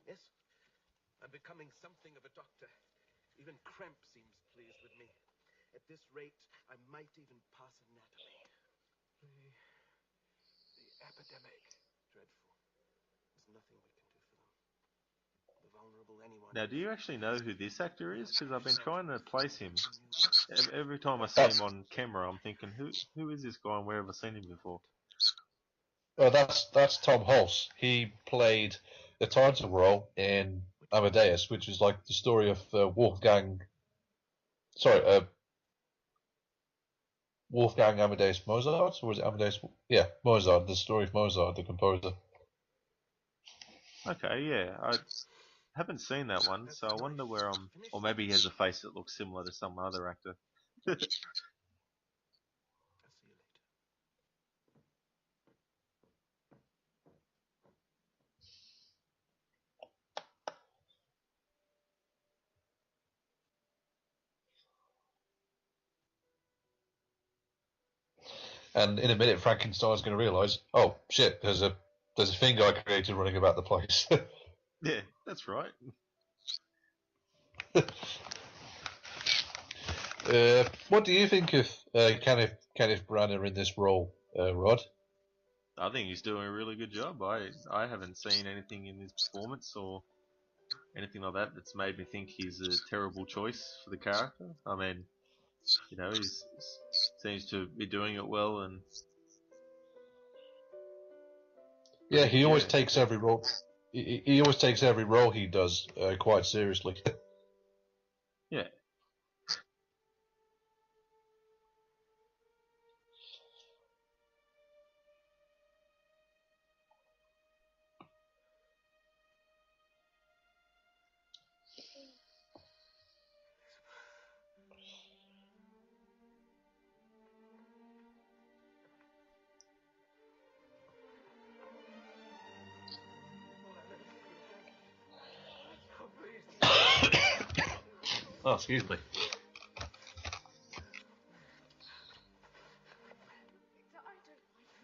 Yes? I'm becoming something of a doctor. Even Kremp seems pleased with me. At this rate, I might even pass anatomy. The epidemic. Dreadful. There's nothing we can do for them. The vulnerable anyone Now, is. do you actually know who this actor is? Because I've been trying to place him. A new Every time I see That's him on camera, I'm thinking, who is this guy and where have I seen him before? that's Tom Hulse. He played the title role in Amadeus, which is like the story of Wolfgang Amadeus Mozart, or was it Amadeus? Yeah, Mozart. The story of Mozart, the composer. Okay, yeah, I haven't seen that one, so I wonder where I'm. Or maybe he has a face that looks similar to some other actor. I'll see you later. And in a minute, Frankenstein's going to realise, oh shit, there's a thing I created running about the place. Yeah, that's right. What do you think of Kenneth Branagh in this role, Rod? I think he's doing a really good job. I haven't seen anything in his performance or anything like that that's made me think he's a terrible choice for the character. I mean, he seems to be doing it well, and I Yeah, think, he yeah, always takes every role. He always takes every role he does quite seriously. yeah. Oh, excuse me. Victor, I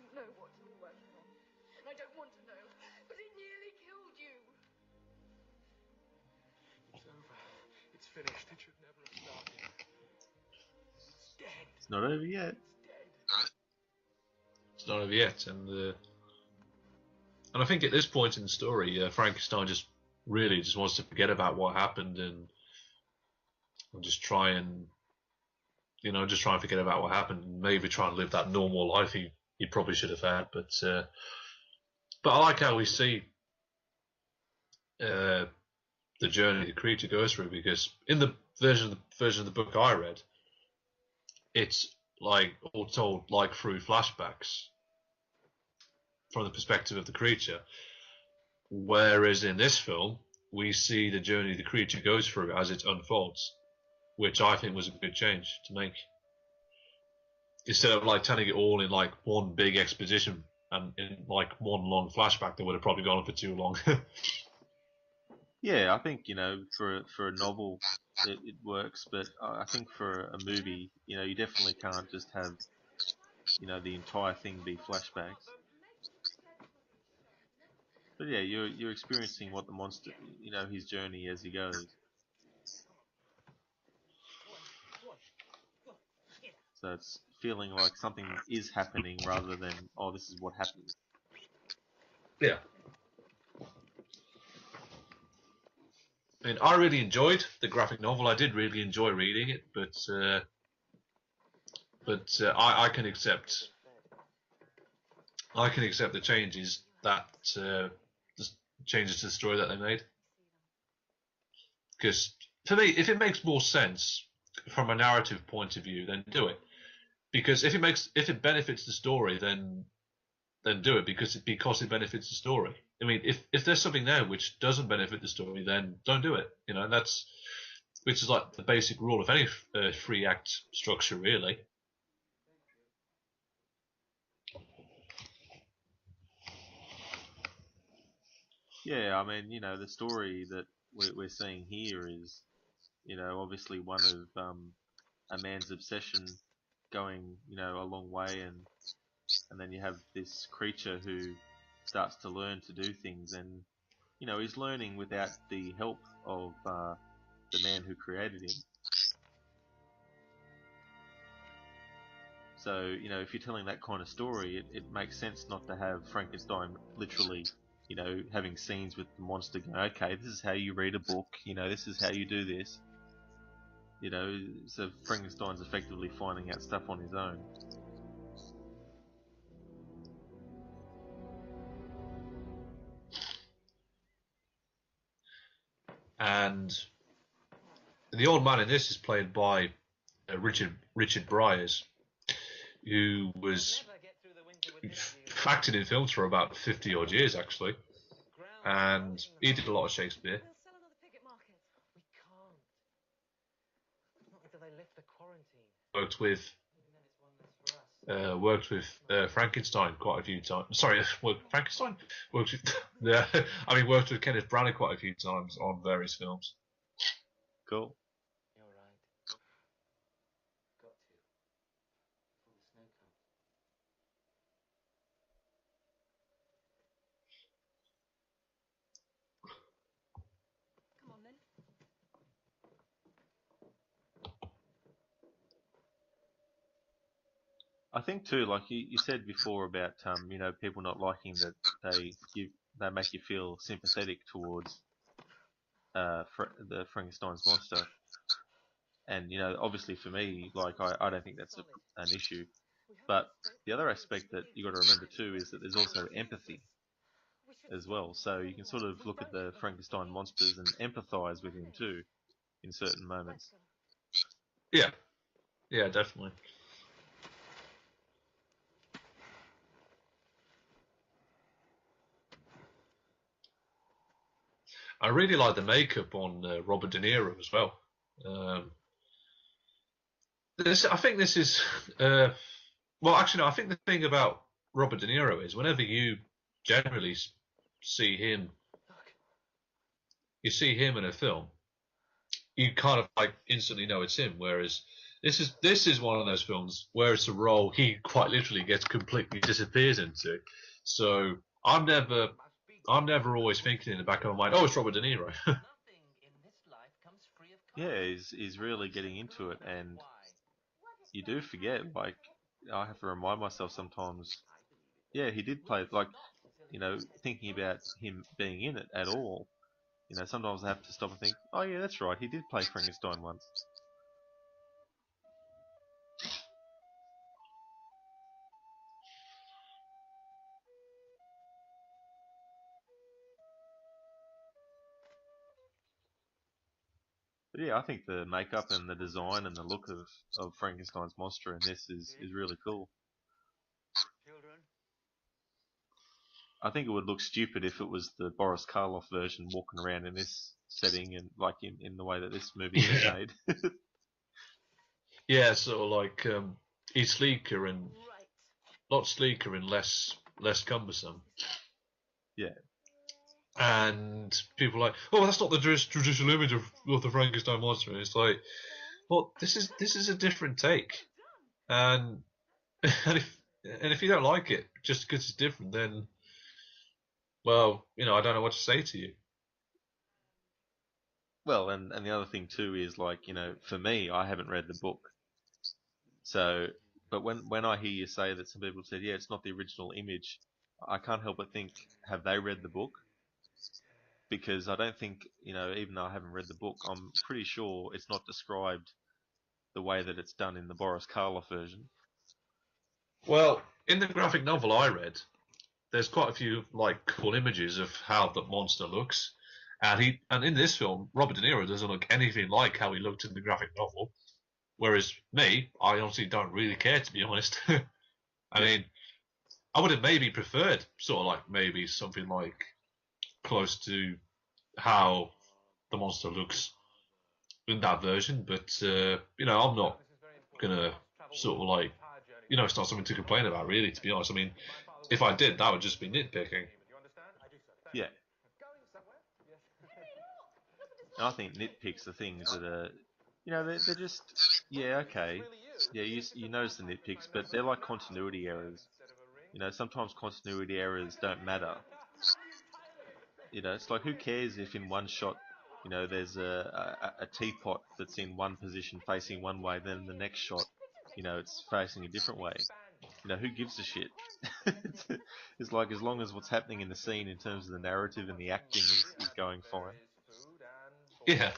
don't know what you were working on. And I don't want to know. But it nearly killed you. It's over. It's finished. It should never have started. It's dead. It's not over yet. It's dead. It's not over yet, and I think at this point in the story, Frankenstein just really just wants to forget about what happened and just try and just try and forget about what happened and maybe try and live that normal life he probably should have had. But I like how we see uh, the journey the creature goes through, because in the version of the book I read, it's like all told like through flashbacks from the perspective of the creature, whereas in this film we see the journey the creature goes through as it unfolds, which I think was a good change to make. Instead of like telling it all in like one big exposition and in like one long flashback that would have probably gone on for too long. Yeah, I think for a novel it works, but I think for a movie, you definitely can't just have the entire thing be flashbacks. But yeah, you're experiencing what the monster, his journey as he goes. So it's feeling like something is happening rather than, oh, this is what happened. Yeah. I mean, I really enjoyed the graphic novel. I did really enjoy reading it, but I can accept the changes that the changes to the story that they made. Because for me, if it makes more sense from a narrative point of view, then do it. Because if it benefits the story, then do it because it benefits the story. I mean, if there's something there which doesn't benefit the story, then don't do it. That's which is like the basic rule of any free act structure, really. Yeah, I mean, the story that we're seeing here is, obviously one of a man's obsession going, a long way, and then you have this creature who starts to learn to do things, and he's learning without the help of the man who created him. So, if you're telling that kind of story, it makes sense not to have Frankenstein literally, having scenes with the monster going, okay, this is how you read a book, this is how you do this. So Frankenstein's effectively finding out stuff on his own. And the old man in this is played by Richard Briers, who was acted in films for about 50 odd years actually, and he did a lot of Shakespeare. We'll sell another pig at market. We can't. Not until they lift the quarantine. Worked with Frankenstein quite a few times. Sorry, Frankenstein worked with worked with Kenneth Branagh quite a few times on various films. Cool. You're right. Got to. Before the snow comes. Come on then. I think too, like you said before about people not liking that they make you feel sympathetic towards the Frankenstein's monster, and obviously for me, like I don't think that's an issue. But the other aspect that you got to remember too is that there's also empathy as well. So you can sort of look at the Frankenstein monsters and empathize with him too in certain moments. Yeah, definitely. I really like the makeup on Robert De Niro as well. I think this is well, actually, no. I think the thing about Robert De Niro is whenever you generally see him, in a film, you kind of like instantly know it's him. Whereas this is one of those films where it's a role he quite literally gets completely disappears into. So I'm never always thinking in the back of my mind, oh, it's Robert De Niro. Yeah, he's really getting into it, and you do forget. Like, I have to remind myself sometimes. Yeah, he did play, like, thinking about him being in it at all. Sometimes I have to stop and think, oh yeah, that's right, he did play Frankenstein once. But yeah, I think the makeup and the design and the look of Frankenstein's monster in this is really cool. I think it would look stupid if it was the Boris Karloff version walking around in this setting and like in the way that this movie is made. Yeah, sort of like he's sleeker and lot sleeker and less cumbersome. Yeah. And people are like, oh, that's not the traditional image of the Frankenstein monster. And it's like, well, this is a different take, and if you don't like it just because it's different, then well, I don't know what to say to you. Well, and the other thing too is like, for me, I haven't read the book. So, but when I hear you say that some people said, yeah, it's not the original image, I can't help but think, have they read the book? Because I don't think, even though I haven't read the book, I'm pretty sure it's not described the way that it's done in the Boris Karloff version. Well, in the graphic novel I read, there's quite a few like cool images of how the monster looks, and in this film, Robert De Niro doesn't look anything like how he looked in the graphic novel. Whereas me, I honestly don't really care, to be honest. I mean, I would have maybe preferred sort of like maybe something like close to how the monster looks in that version, but I'm not gonna sort of like, it's not something to complain about, really, to be honest. I mean, if I did, that would just be nitpicking. Yeah. And I think nitpicks are things that are, they're just, yeah, okay. Yeah, you notice the nitpicks, but they're like continuity errors. Sometimes continuity errors don't matter. You know, it's like, who cares if in one shot, you know, there's a teapot that's in one position facing one way, then the next shot, you know, it's facing a different way. You know, who gives a shit? It's like, as long as what's happening in the scene in terms of the narrative and the acting is going fine. Yeah,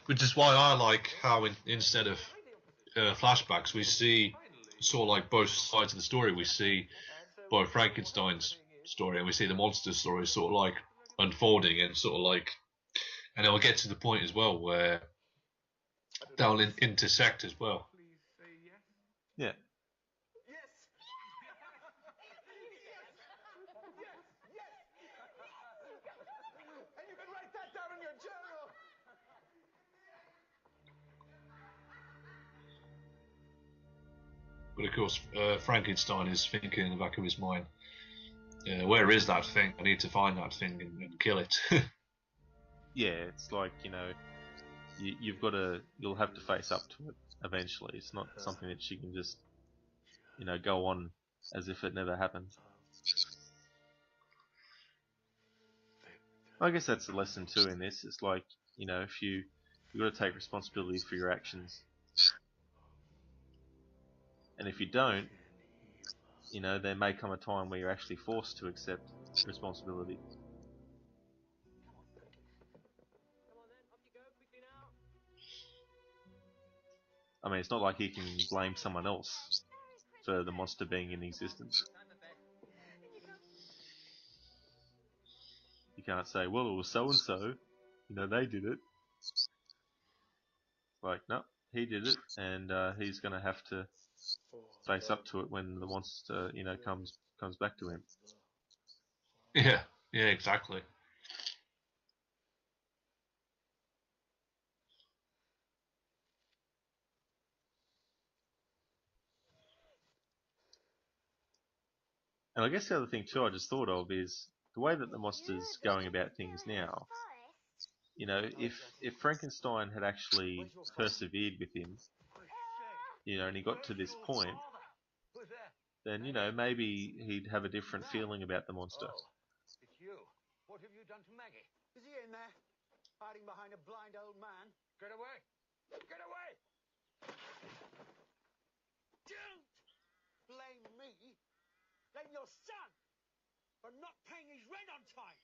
which is why I like how instead of flashbacks, we see sort of like both sides of the story. We see both Frankenstein's story and we see the monster story sort of like unfolding and sort of like, and it'll get to the point as well where they'll intersect as well. Yeah. And you can write that down in your journal. But of course, Frankenstein is thinking in the back of his mind, where is that thing? I need to find that thing and kill it. Yeah, it's like, you know, you'll have to face up to it eventually. It's not something that she can just, you know, go on as if it never happened. I guess that's the lesson too in this. It's like, you know, if you've got to take responsibility for your actions, and if you don't, you know, there may come a time where you're actually forced to accept responsibility. I mean, it's not like he can blame someone else for the monster being in existence. You can't say, well, it was so and so, you know, they did it. Like, no, he did it, and he's going to have to face up to it when the monster, you know, comes back to him. Yeah, yeah, exactly. And I guess the other thing too I just thought of is the way that the monster's going about things now. You know, if Frankenstein had actually persevered with him, you know, and he got to this point, then, you know, maybe he'd have a different feeling about the monster. It's you. What have you done to Maggie? Is he in there? Hiding behind a blind old man? Get away! Get away! Don't blame me. Blame your son for not paying his rent on time.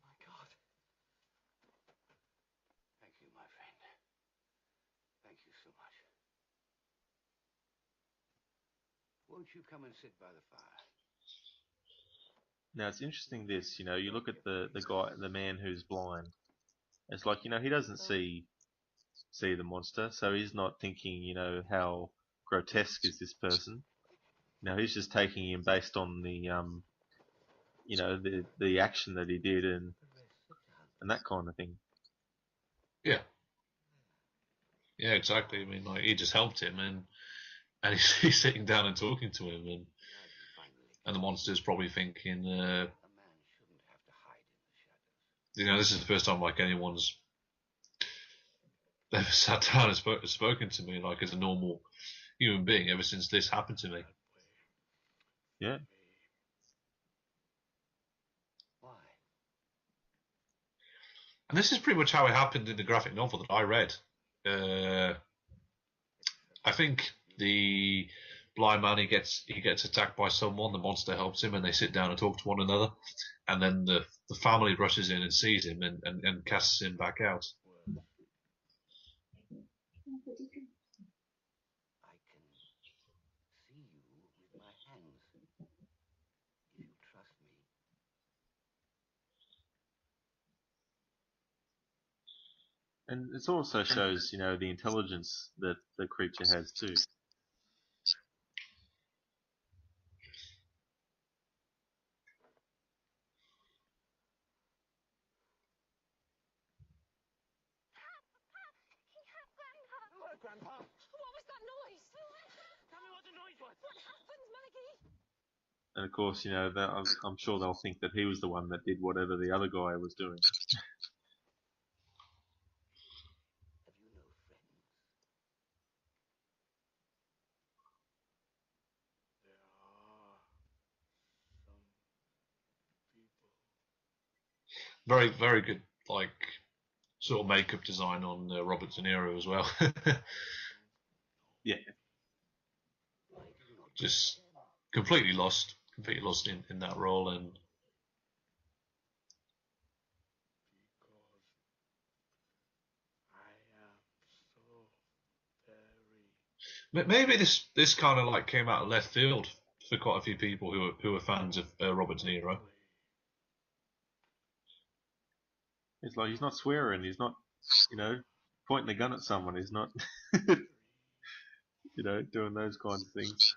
My God. Thank you, my friend. Thank you so much. Won't you come and sit by the fire? Now it's interesting this, you know, you look at the man who's blind. It's like, you know, he doesn't see the monster, so he's not thinking, you know, how grotesque is this person. No, he's just taking him based on the you know, the action that he did and that kind of thing. Yeah, yeah, exactly. I mean, like he just helped him, and he's sitting down and talking to him, and the monster's probably thinking, you know, this is the first time like anyone's ever sat down and spoken to me like as a normal human being ever since this happened to me. Yeah. Why? And this is pretty much how it happened in the graphic novel that I read. I think the blind man, he gets attacked by someone. The monster helps him, and they sit down and talk to one another. And then the family rushes in and sees him and casts him back out. I can see you with my hands. If you trust me. And it also shows, you know, the intelligence that the creature has too. Look, Grandpa! What was that noise? Tell me what the noise was. What happened, Maggie? And of course, you know, I'm sure they'll think that he was the one that did whatever the other guy was doing. Very, very good, like, sort of makeup design on Robert De Niro as well. Yeah. Just completely lost in that role, and maybe this kind of like came out of left field for quite a few people who are fans of Robert De Niro. It's like he's not swearing. He's not, pointing the gun at someone. He's not, doing those kinds of things.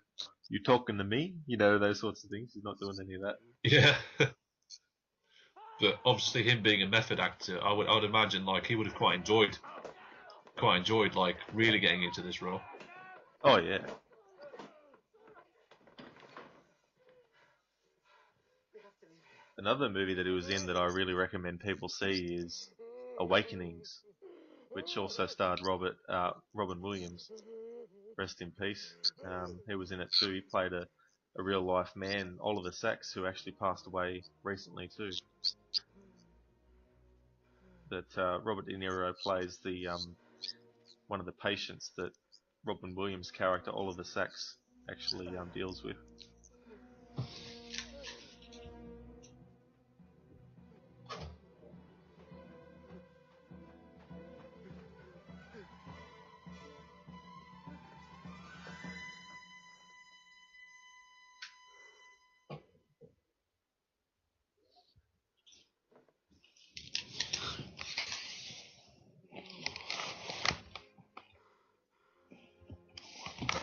You talking to me? Those sorts of things. He's not doing any of that. Yeah. But obviously, him being a method actor, I would imagine like he would have quite enjoyed like really getting into this role. Oh yeah. Another movie that he was in that I really recommend people see is Awakenings, which also starred Robin Williams. Rest in peace. He was in it too. He played a real life man, Oliver Sacks, who actually passed away recently too. That Robert De Niro plays the one of the patients that Robin Williams' character Oliver Sacks actually deals with.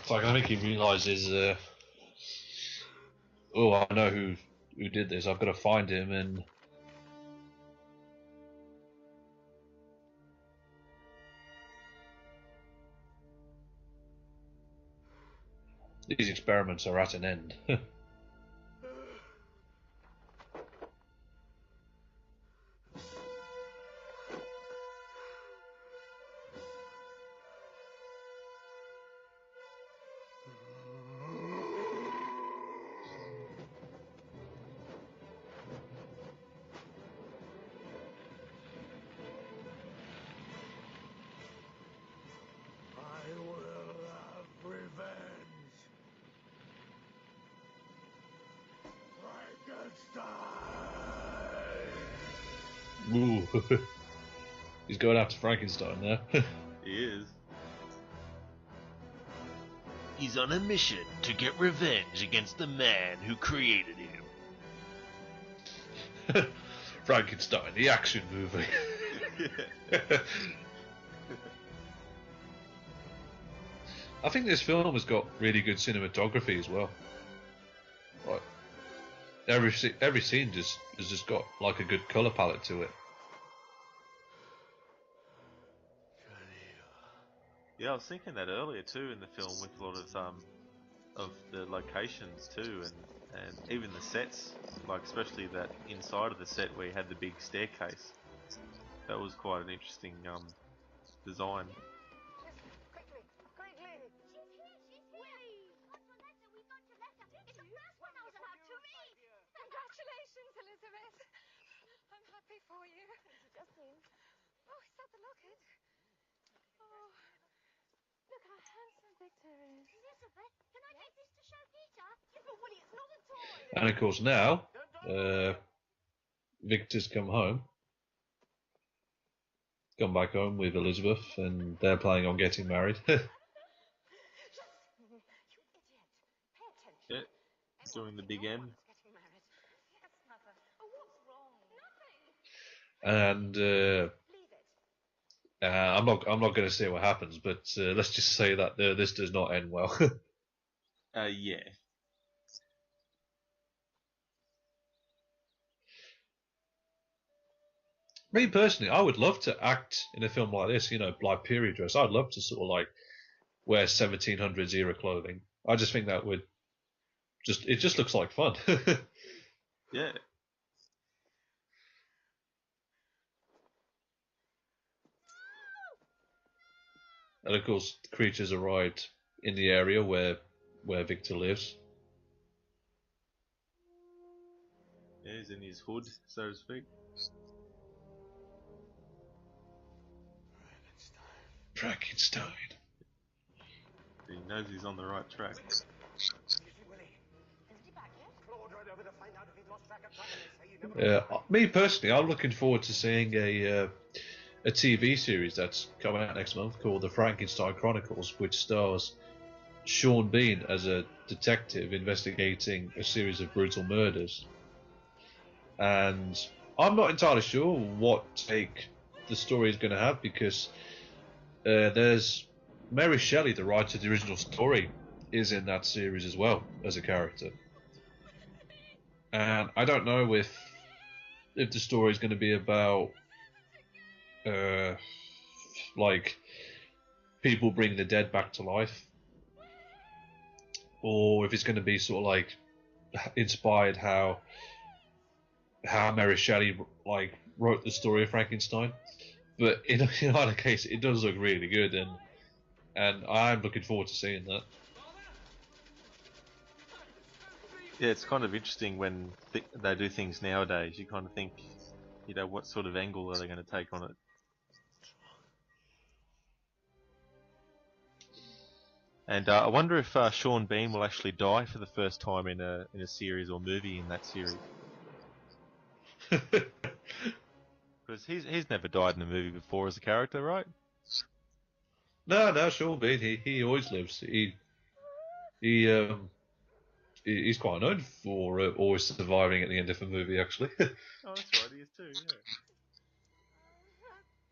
It's like I think he realizes, oh, I know who did this. I've got to find him, and these experiments are at an end. I will have revenge. Frankenstein! Ooh, he's going after Frankenstein now. He is. He's on a mission to get revenge against the man who created him. Frankenstein, the action movie. I think this film has got really good cinematography as well. Like every scene has just got like a good color palette to it. Yeah, I was thinking that earlier too in the film with a lot of the locations too, and even the sets, like especially that inside of the set where you had the big staircase. That was quite an interesting design. Quickly! Quickly! She's here! Willie! What's your letter? We got your letter. It's the first one I was allowed to read. Congratulations, Elizabeth. I'm happy for you. Justine. Oh, is that the locket? Oh, look how handsome Victor is. Elizabeth, can I take this to show Peter? Yeah, but Willie, it's not a toy. And of course now, Victor's come back home with Elizabeth, and they're planning on getting married. You idiot. Pay attention. Yeah, doing the big M. Getting married. Yes, Mother. Oh, what's wrong? Nothing. And Leave it. I'm not going to say what happens, but let's just say that this does not end well. Yeah. Me personally, I would love to act in a film like this, like period dress. I'd love to sort of like wear 1700s era clothing. I just think that would it just looks like fun. Yeah. And of course, the creatures arrived in the area where Victor lives. Yeah, he's in his hood, so to speak. Frankenstein. He knows he's on the right track. Is he, Willie? Isn't he back yet? Claude rode over to find out if he'd lost track of time, and they say he never Me personally, I'm looking forward to seeing a TV series that's coming out next month called The Frankenstein Chronicles, which stars Sean Bean as a detective investigating a series of brutal murders. And I'm not entirely sure what take the story is going to have, because there's Mary Shelley, the writer of the original story, is in that series as well as a character. And I don't know if the story is going to be about like people bringing the dead back to life, or if it's going to be sort of like inspired how Mary Shelley like wrote the story of Frankenstein. But in either case, it does look really good, and I'm looking forward to seeing that. Yeah, it's kind of interesting when they do things nowadays. You kind of think, what sort of angle are they going to take on it? And I wonder if Sean Bean will actually die for the first time in a series or movie in that series. Because he's never died in a movie before as a character, right? No, Sean Bean, he always lives. He's quite known for always surviving at the end of a movie, actually. Oh, that's right, he is too, yeah.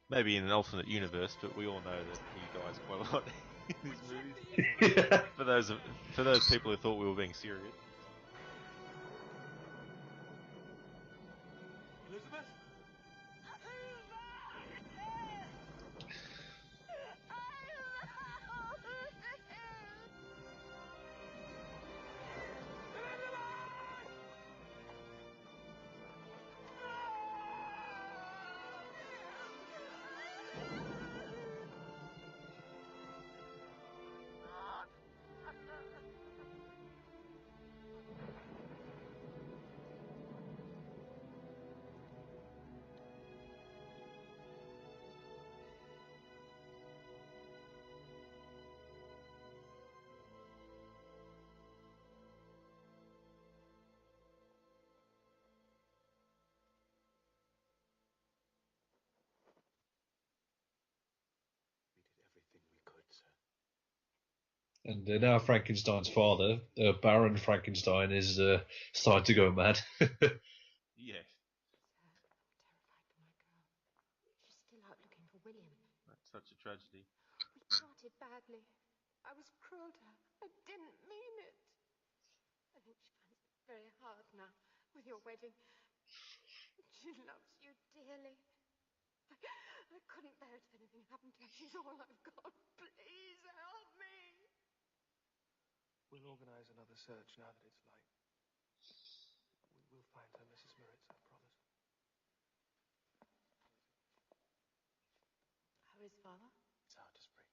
Maybe in an alternate universe, but we all know that he dies quite a lot in his movies. Yeah. For those people who thought we were being serious. Elizabeth? And now Frankenstein's father, Baron Frankenstein, is starting to go mad. Yeah, She's still out looking for William. that's such a tragedy. We parted badly. I was cruel to her. I didn't mean it. I think she finds it very hard now with your wedding. She loves you dearly. I couldn't bear it if anything happened to her. She's all I've got. Please help me. We'll organize another search now that it's light. We'll find her, Mrs. Moritz, I promise. How is father? Sound asleep.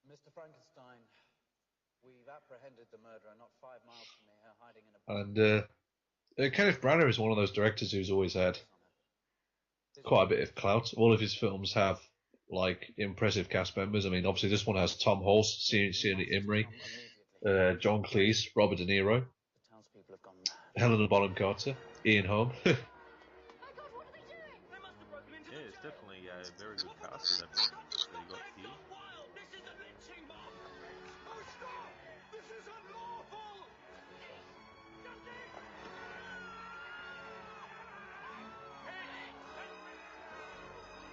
Mr. Frankenstein, we've apprehended the murderer not 5 miles from here, hiding in a... And Kenneth Branagh is one of those directors who's always had quite a bit of clout. All of his films have like impressive cast members. I mean, obviously this one has Tom Hulce, Sienna Imrie, John Cleese, Robert De Niro, The townspeople have gone mad. Helena Bonham Carter, Ian Holm. My God, what are they doing? They must have broken into Yeah, the it's temple. definitely a very good cast that they got here. This is a lynching mob! Oh, stop! This is unlawful!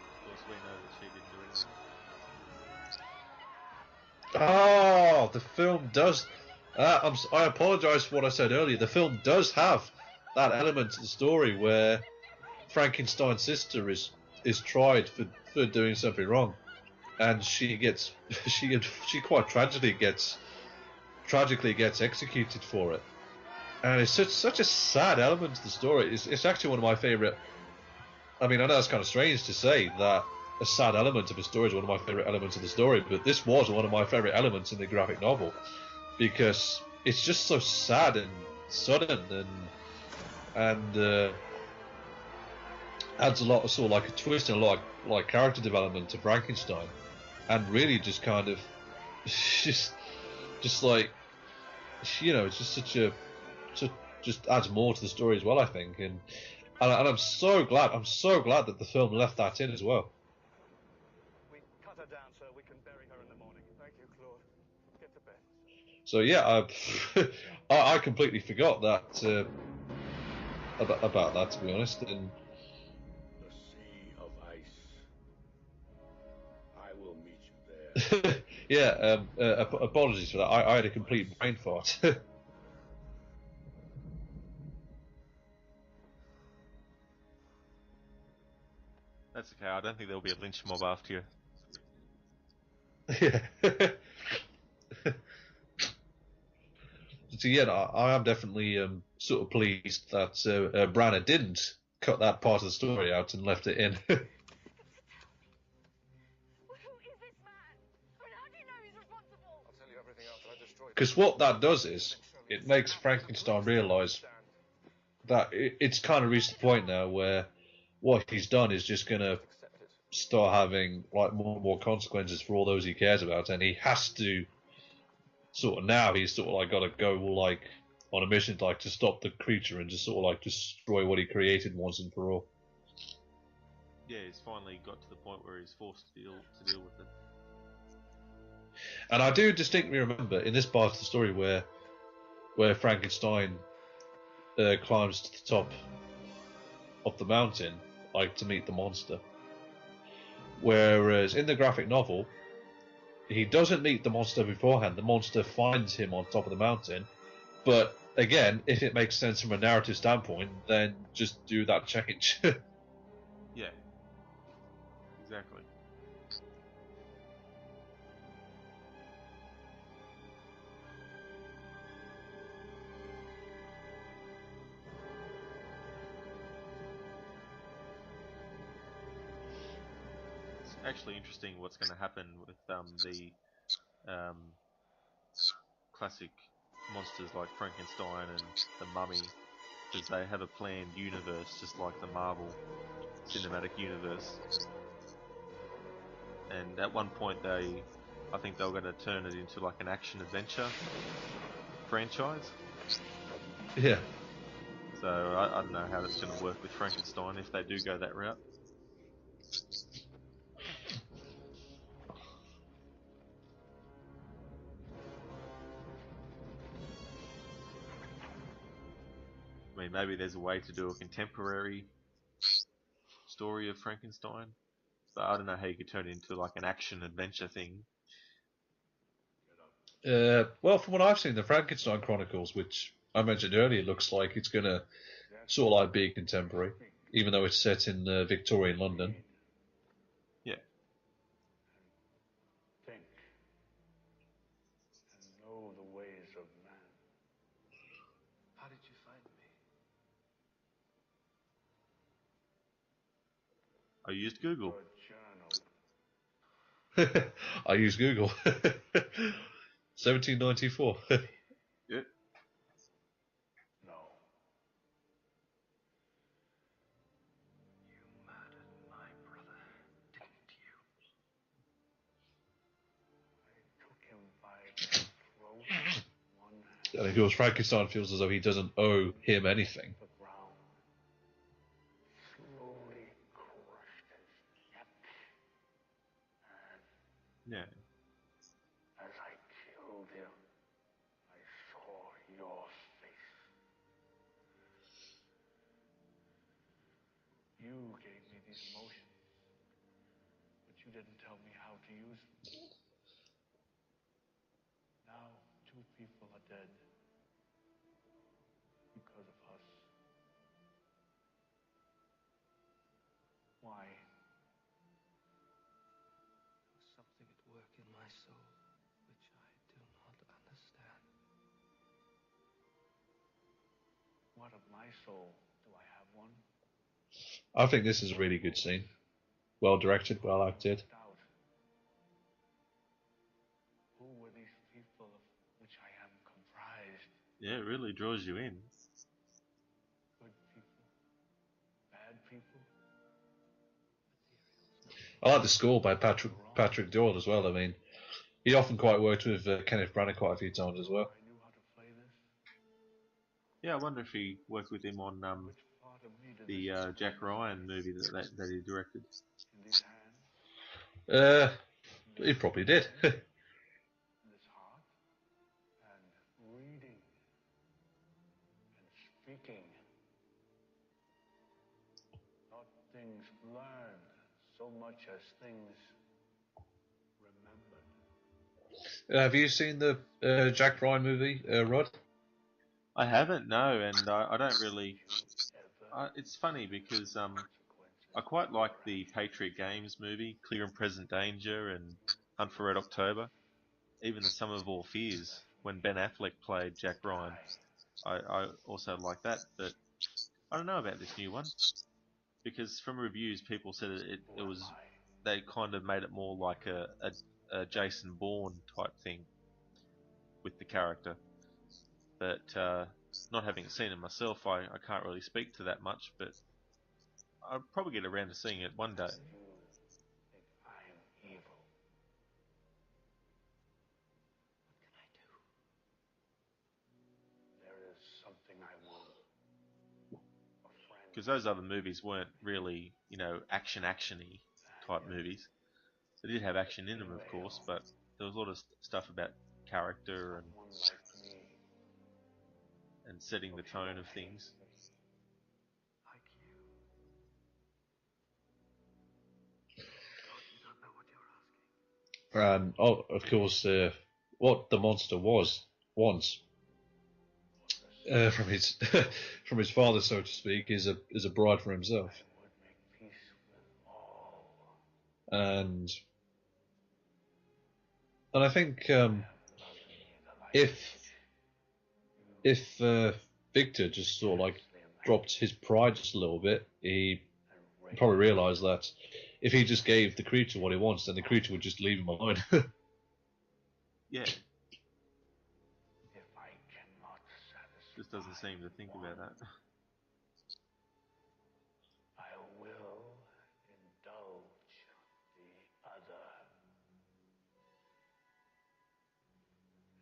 Of course, we know that she didn't do anything. Oh, the film does. I apologise for what I said earlier. The film does have that element to the story where Frankenstein's sister is tried for doing something wrong, and she quite tragically gets executed for it. And it's such a sad element to the story. It's actually one of my favourite. I mean, I know it's kind of strange to say that a sad element of a story is one of my favourite elements of the story, but this was one of my favourite elements in the graphic novel, because it's just so sad and sudden, and adds a lot of sort of like a twist and a lot of like character development to Frankenstein, and really just kind of just like, you know, it's just just adds more to the story as well, I think, and I'm so glad that the film left that in as well. We cut her down so we can bury her in the morning. Thank you, Claude. Get to bed. So yeah, I completely forgot that about that, to be honest, and The Sea of Ice. I will meet you there. yeah, apologies for that. I had a complete brain fart. That's okay. I don't think there'll be a lynch mob after you. Yeah. So yeah, I am definitely sort of pleased that Branagh didn't cut that part of the story out and left it in. Who is this man? I mean, how do you know he's responsible? I'll tell you everything after I destroy. Because what that does is it makes Frankenstein realise that it's kind of reached the point now where what he's done is just going to start having like more and more consequences for all those he cares about, and he has to sort of, now he's sort of like got to go like on a mission like to stop the creature and just sort of like destroy what he created once and for all. Yeah, he's finally got to the point where he's forced to deal with it. And I do distinctly remember in this part of the story where Frankenstein climbs to the top of the mountain, like to meet the monster. Whereas in the graphic novel, he doesn't meet the monster beforehand. The monster finds him on top of the mountain. But again, if it makes sense from a narrative standpoint, then just do that change. Yeah, exactly. Actually interesting what's going to happen with the classic monsters like Frankenstein and the Mummy, because they have a planned universe just like the Marvel cinematic universe. And at one point I think they were going to turn it into like an action adventure franchise. Yeah. So I don't know how that's going to work with Frankenstein if they do go that route. I mean, maybe there's a way to do a contemporary story of Frankenstein, but I don't know how you could turn it into like an action adventure thing. Well, from what I've seen, the Frankenstein Chronicles, which I mentioned earlier, looks like it's going to sort of like be contemporary, even though it's set in Victorian London. Yeah. Think and know the ways of man. How did you find me? I used Google. Your journal. I use Google. 1794. Yeah. No. You murdered my brother, didn't you? I took him by the throat. One hand. And of course, Frankenstein feels as though he doesn't owe him anything. The ground. Slowly crushed his neck. And Yeah. as I killed him, I saw your face. You gave me these emotions, but you didn't tell me how to use them. Now, 2 people are dead because of us. Why? There was something at work in my soul which I do not understand. What of my soul? Do I have one? I think this is a really good scene. Well directed, well acted. Doubt. Who were these people of which I am comprised? Yeah, it really draws you in. Good people, bad people. I like the score by Patrick Doyle as well. I mean, he often quite worked with Kenneth Branagh quite a few times as well. I knew how to play this. Yeah, I wonder if he worked with him on Which part of me did the this Jack Ryan movie that he directed. in these hands, He probably did. in this heart, and reading and speaking. Not things learned so much as things remembered. Have you seen the Jack Ryan movie, Rod? I haven't, no, and I don't really. It's funny because I quite like the Patriot Games movie, Clear and Present Danger, and Hunt for Red October. Even the Sum of All Fears, when Ben Affleck played Jack Ryan, I also like that. But I don't know about this new one because from reviews, people said it was they kind of made it more like a Jason Bourne type thing with the character. But not having seen it myself, I can't really speak to that much. But I'll probably get around to seeing it one day. You think I am evil. What can I do? There is something I want. A friend. Because those other movies weren't really, actiony type movies. They did have action in them, of course, but there was a lot of stuff about character Someone like me. and setting the tone of things. Like you. God, you don't know what you're asking. And of course, what the monster was once from his from his father, so to speak, is a bride for himself. I would make peace with all. And I think if Victor just sort of like dropped his pride just a little bit, he probably realised that if he just gave the creature what he wants, then the creature would just leave him alone. Yeah, If I cannot satisfy just doesn't seem to think about that. I will indulge the other.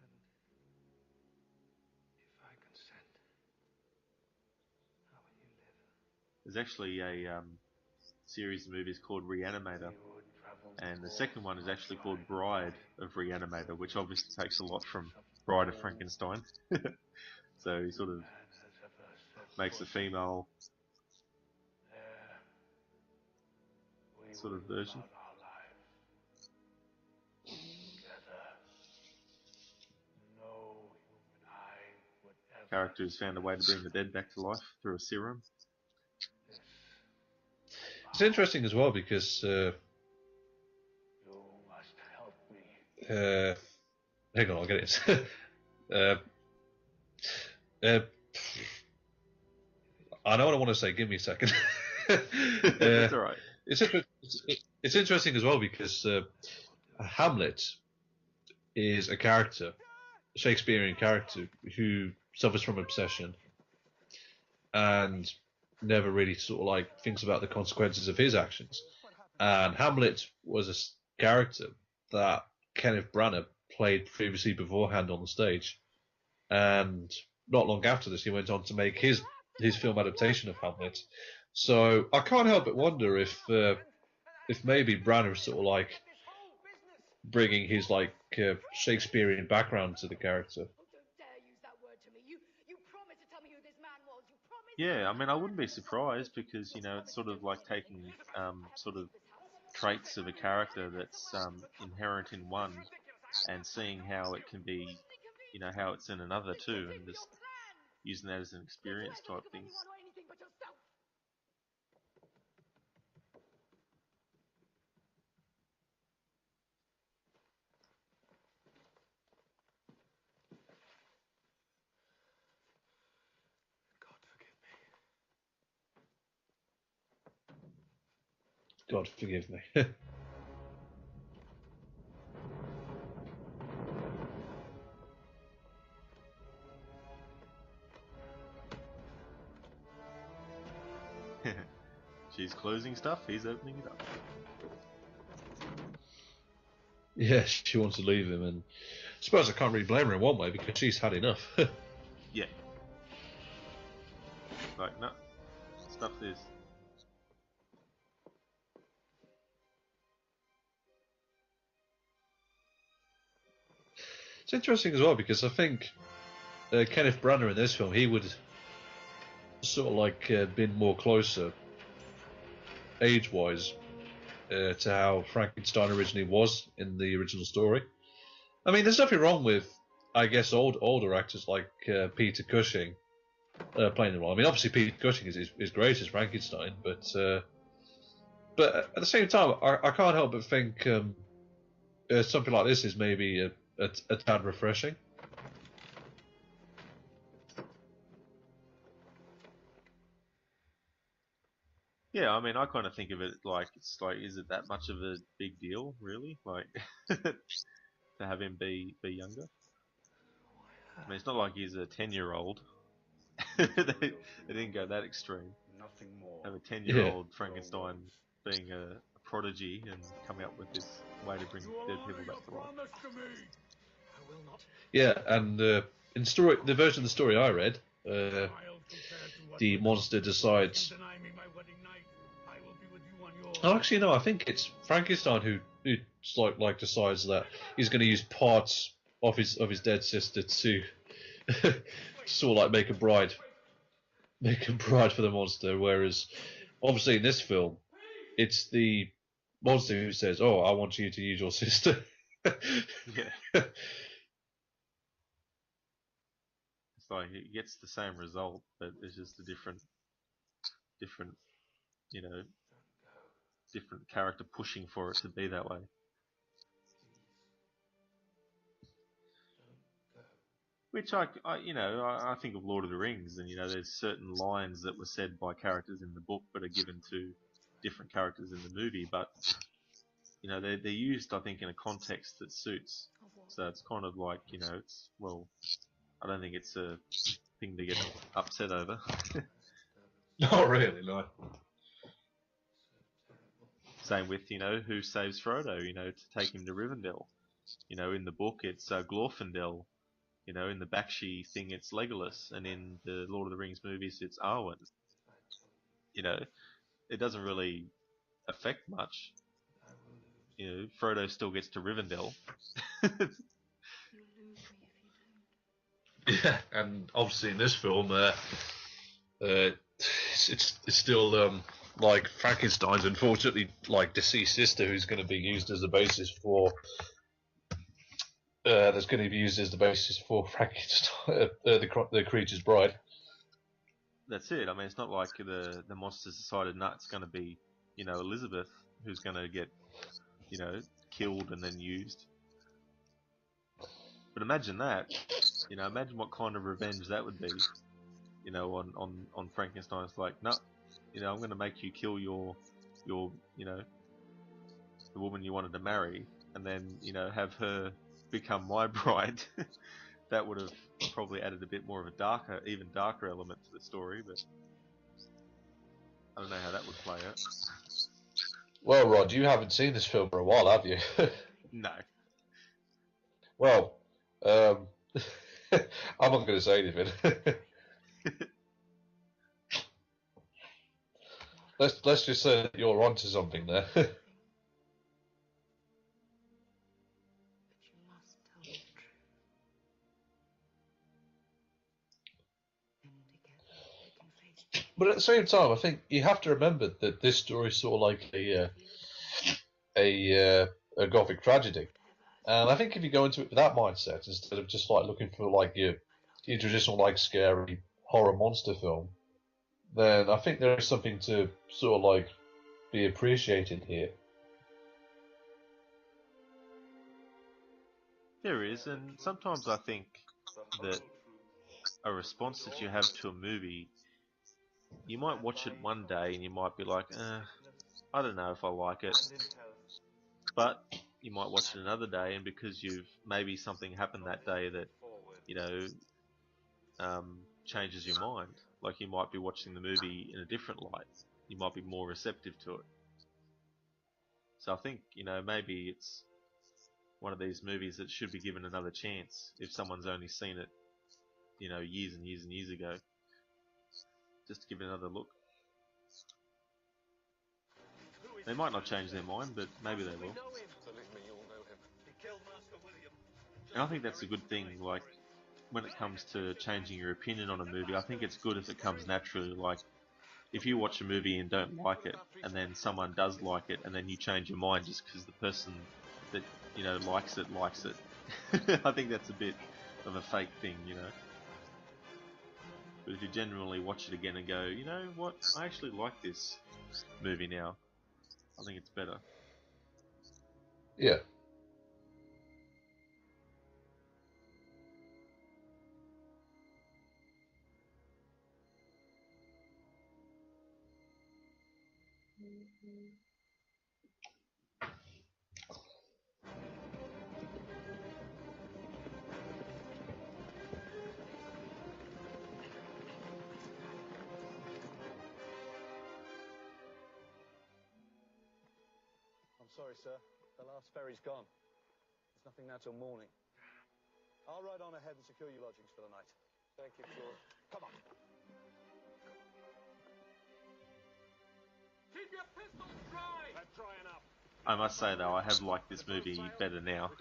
And if I consent, how will you live? There's actually a series of movies called Reanimator, and the second one is actually called Bride of Reanimator, which obviously takes a lot from Bride of Frankenstein. So he sort of makes a female sort of version. Character who's found a way to bring the dead back to life through a serum. It's interesting as well because You must help me. hang on, I'll get it. I know what I want to say. Give me a second. That's all right. It's interesting as well because Hamlet is a character, a Shakespearean character who suffers from obsession and never really sort of like thinks about the consequences of his actions. And Hamlet was a character that Kenneth Branagh played previously beforehand on the stage, and not long after this, he went on to make his film adaptation of Hamlet. So I can't help but wonder if maybe Branagh sort of like bringing his like Shakespearean background to the character. Yeah, I mean, I wouldn't be surprised because it's sort of like taking sort of traits of a character that's inherent in one and seeing how it can be, how it's in another too, and just using that as an experience type thing. God forgive me. She's closing stuff, he's opening it up. Yeah, she wants to leave him, and I suppose I can't really blame her in one way because she's had enough. Yeah. Like, no, stuff this. It's interesting as well because I think Kenneth Branagh in this film, he would sort of like been more closer age-wise to how Frankenstein originally was in the original story. I mean, there's nothing wrong with, I guess, older actors like Peter Cushing playing the role. I mean, obviously Peter Cushing is great as Frankenstein, but at the same time, I can't help but think something like this is maybe a tad refreshing. Yeah, I mean, I kind of think of it like, it's like, is it that much of a big deal, really? Like, to have him be younger? I mean, it's not like he's a 10-year-old. They didn't go that extreme. Nothing more. Have a 10-year-old Frankenstein being a prodigy and coming up with this way to bring dead people back to life. I will not. Yeah, and in the version of the story I read, the monster decides. Oh, actually, no. I think it's Frankenstein who decides that he's going to use parts of his dead sister to sort of like make a bride for the monster. Whereas, obviously, in this film, it's the monster who says, "Oh, I want you to use your sister." Yeah. It's like it gets the same result, but it's just a different, you know, different character pushing for it to be that way. Which I think of Lord of the Rings, and there's certain lines that were said by characters in the book, but are given to different characters in the movie. But they're used, I think, in a context that suits. So it's kind of like I don't think it's a thing to get upset over. Not really, no. Same with who saves Frodo, to take him to Rivendell. In the book it's Glorfindel. In the Bakshi thing, it's Legolas, and in the Lord of the Rings movies, it's Arwen. It doesn't really affect much. Frodo still gets to Rivendell. Yeah, and obviously in this film, it's still like Frankenstein's unfortunately like deceased sister who's going to be used as the basis for. That's going to be used as the basis for Frankenstein, the creature's bride. That's it. I mean, it's not like the monsters decided, it's going to be, Elizabeth who's going to get, killed and then used. But imagine that. Imagine what kind of revenge that would be. On Frankenstein. It's like, no, I'm going to make you kill your, the woman you wanted to marry, and then, have her become my bride. That would have probably added a bit more of a even darker element to the story, but I don't know how that would play out. Well, Rod, you haven't seen this film for a while, have you? No. Well, I'm not going to say anything. Let's just say that you're onto something there. But at the same time, I think you have to remember that this story is sort of like a gothic tragedy, and I think if you go into it with that mindset instead of just like looking for like your traditional like scary horror monster film, then I think there is something to sort of like be appreciated here. There is, and sometimes I think that a response that you have to a movie, you might watch it one day and you might be like, I don't know if I like it. But you might watch it another day, and because maybe something happened that day that, changes your mind. Like you might be watching the movie in a different light. you might be more receptive to it. So I think, maybe it's one of these movies that should be given another chance if someone's only seen it, years and years and years ago. Just to give it another look. They might not change their mind, but maybe they will. And I think that's a good thing, like, when it comes to changing your opinion on a movie, I think it's good if it comes naturally. Like, if you watch a movie and don't like it, and then someone does like it, and then you change your mind just because the person that, likes it. I think that's a bit of a fake thing, But if you genuinely watch it again and go, you know what, I actually like this movie now, I think it's better. Yeah. I'm sorry, sir. The last ferry's gone. There's nothing now till morning. I'll ride on ahead and secure you lodgings for the night. Thank you, Claude. Come on. Keep your pistols dry! That's dry enough. I must say though, I have liked this movie better now.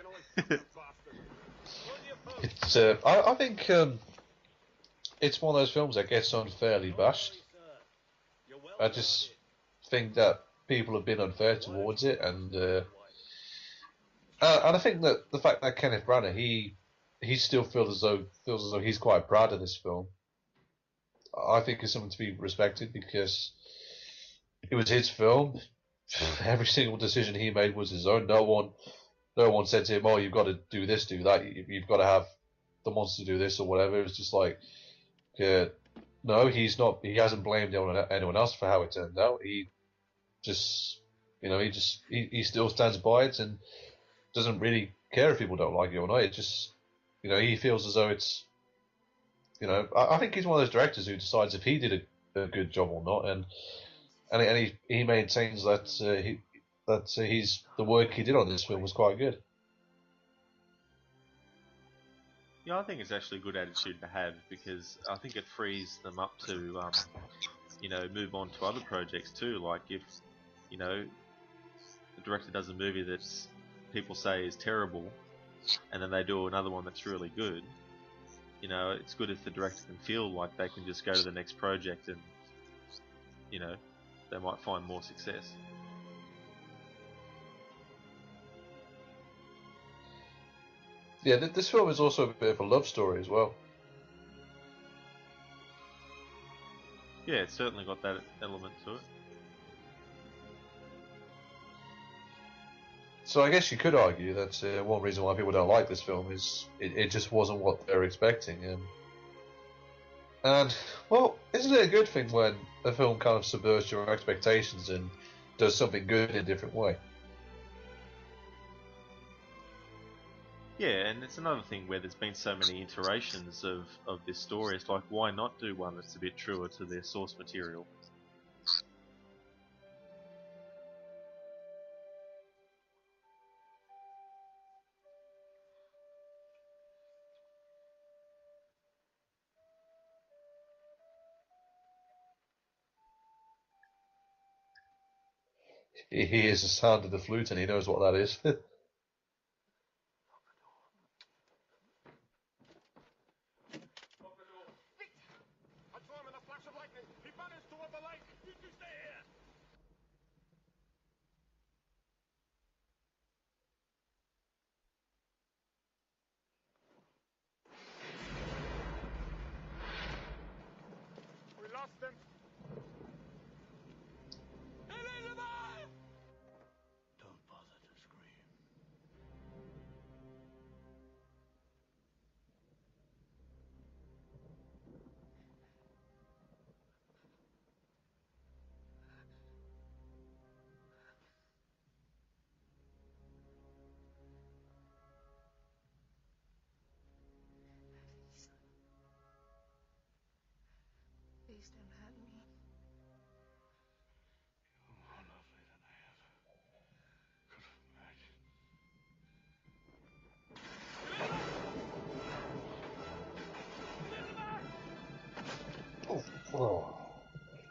It's I think it's one of those films that gets unfairly bashed. I just think that people have been unfair towards it, and I think that the fact that Kenneth Branagh he still feels as though he's quite proud of this film, I think is something to be respected, because it was his film. Every single decision he made was his own. No one said to him, "Oh, you've got to do this, do that. You've got to have the monster do this or whatever." It's just like, no, he's not. He hasn't blamed anyone else for how it turned out. He just, he still stands by it and doesn't really care if people don't like it or not. It just, he feels as though it's, I think he's one of those directors who decides if he did a good job or not, and he maintains that the work he did on this film was quite good. Yeah, I think it's actually a good attitude to have, because I think it frees them up to, move on to other projects too. Like if, the director does a movie that's people say is terrible, and then they do another one that's really good, it's good if the director can feel like they can just go to the next project and, they might find more success. Yeah, this film is also a bit of a love story as well. Yeah, it's certainly got that element to it. So I guess you could argue that one reason why people don't like this film is it just wasn't what they were expecting, and well, isn't it a good thing when a film kind of subverts your expectations and does something good in a different way? Yeah, and it's another thing where there's been so many iterations of this story. It's like, why not do one that's a bit truer to their source material? He hears the sound of the flute and he knows what that is. I saw him in a flash of lightning. He vanished toward the lake. You two stay here. We lost him. Elizabeth! Don't bother to scream. Please don't hurt me.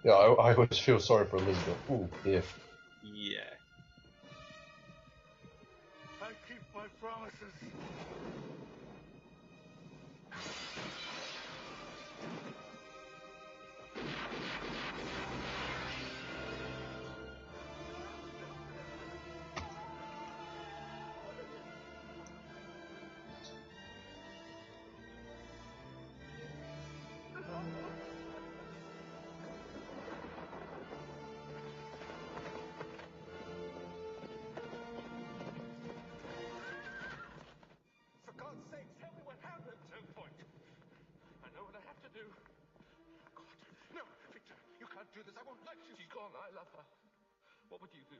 Yeah, I always feel sorry for Elizabeth. Ooh, yeah. Yeah. I keep my promises. For God's sake, tell me what happened. No point. I know what I have to do. God, no, Victor, you can't do this. I won't let you. She's gone. I love her. What would you do?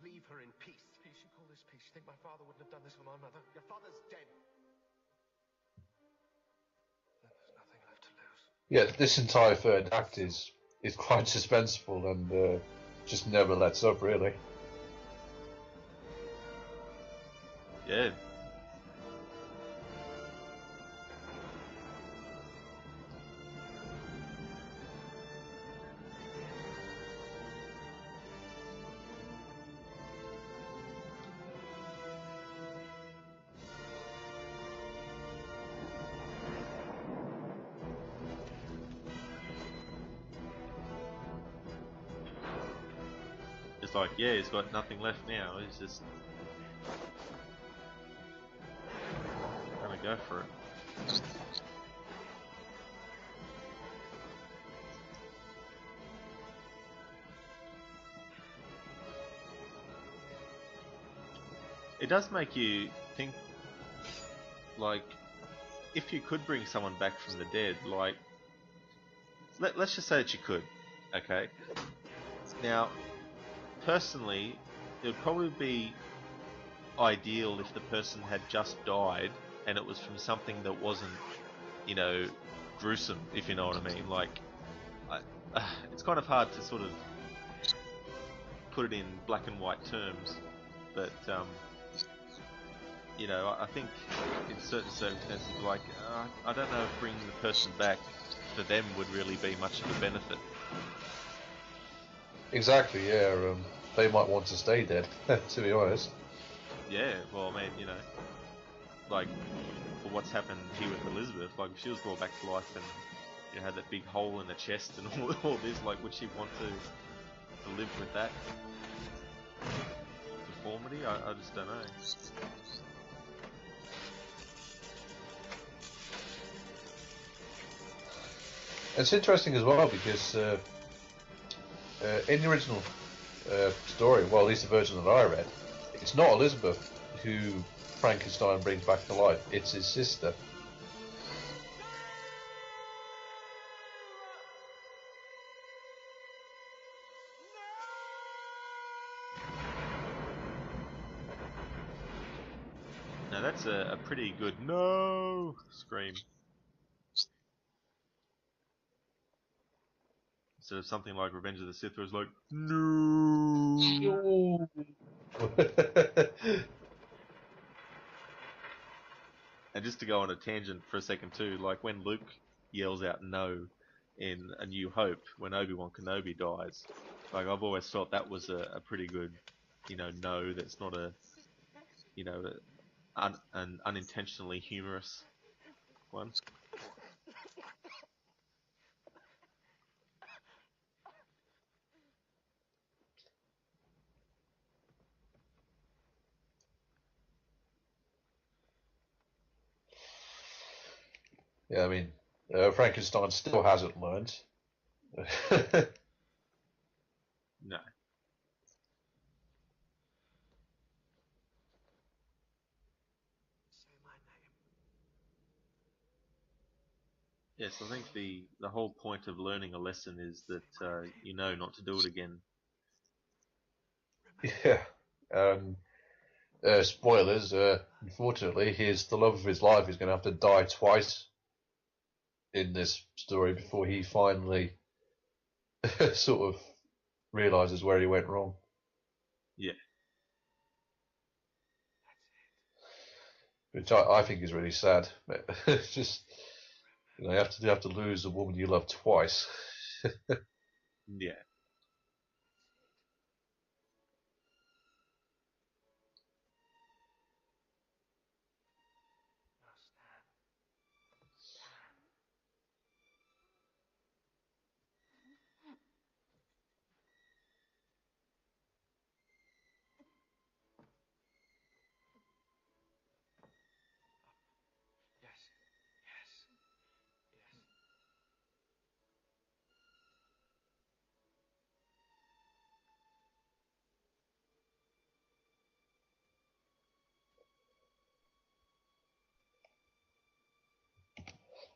Leave her in peace. Peace? You call this peace? You think my father wouldn't have done this for my mother? Your father's dead. Then there's nothing left to lose. Yeah, this entire third act is quite suspenseful and just never lets up, really. Yeah. It's like, yeah, he's got nothing left now. He's just gonna go for it. It does make you think, like, if you could bring someone back from the dead, like, let's just say that you could, okay? Now, personally, it would probably be ideal if the person had just died and it was from something that wasn't, you know, gruesome, if you know what I mean. Like, it's kind of hard to sort of put it in black and white terms, but you know, I think in certain circumstances, like, I don't know if bringing the person back for them would really be much of a benefit. Exactly, yeah. They might want to stay dead, to be honest. Yeah, well, I mean, you know, like, for what's happened here with Elizabeth, like, if she was brought back to life and, you know, had that big hole in the chest and all this, like, would she want to live with that deformity? I just don't know. It's interesting as well because in the original story, well, at least the version that I read, it's not Elizabeth who Frankenstein brings back to life, it's his sister. Now that's a pretty good no scream. Instead of something like Revenge of the Sith, where it's like, no. And just to go on a tangent for a second too, like when Luke yells out no in A New Hope, when Obi-Wan Kenobi dies, like I've always thought that was a pretty good, you know, no, that's not a, you know, an unintentionally humorous one. Yeah, I mean, Frankenstein still hasn't learned. No. Say my name. Yes, I think the whole point of learning a lesson is that you know not to do it again. Yeah. Spoilers, unfortunately, the love of his life is going to have to die twice in this story before he finally sort of realizes where he went wrong. Yeah. Which I think is really sad. It's just, you know, you have to lose the woman you love twice. Yeah. Yes. Yes. Yes.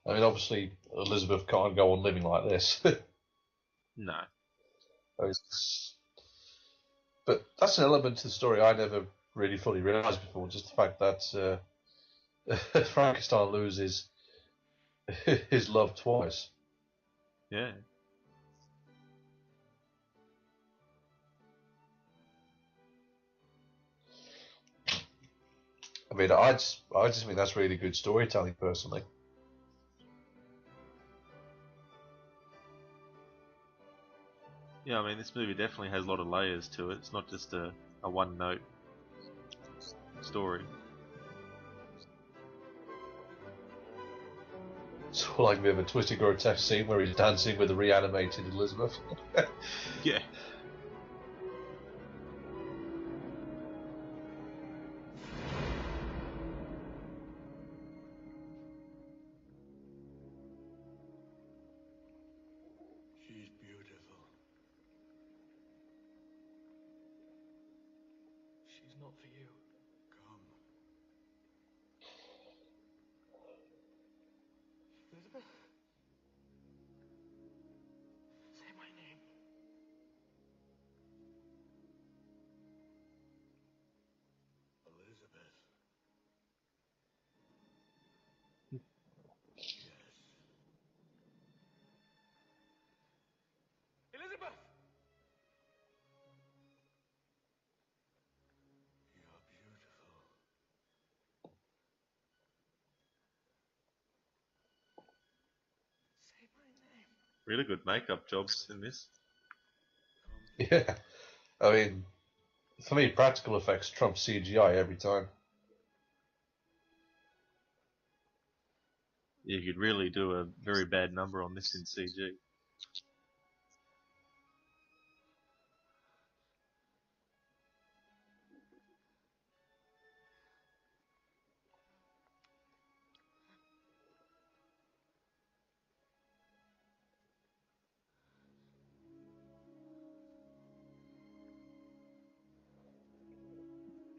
I mean, obviously, Elizabeth can't go on living like this. No. But that's an element to the story I never really fully realised before. Just the fact that Frankenstein loses his love twice. Yeah. I mean, I just think that's really good storytelling, personally. Yeah, I mean, this movie definitely has a lot of layers to it. It's not just a one-note story. It's like a bit of a twisted, grotesque scene where he's dancing with a reanimated Elizabeth. Yeah. She's beautiful. She's not for you. Come. Elizabeth? Say my name. Elizabeth. Yes. Elizabeth! You're beautiful. Say my name. Really good makeup jobs in this. Yeah, I mean, for me, practical effects trump CGI every time. You could really do a very bad number on this in CG.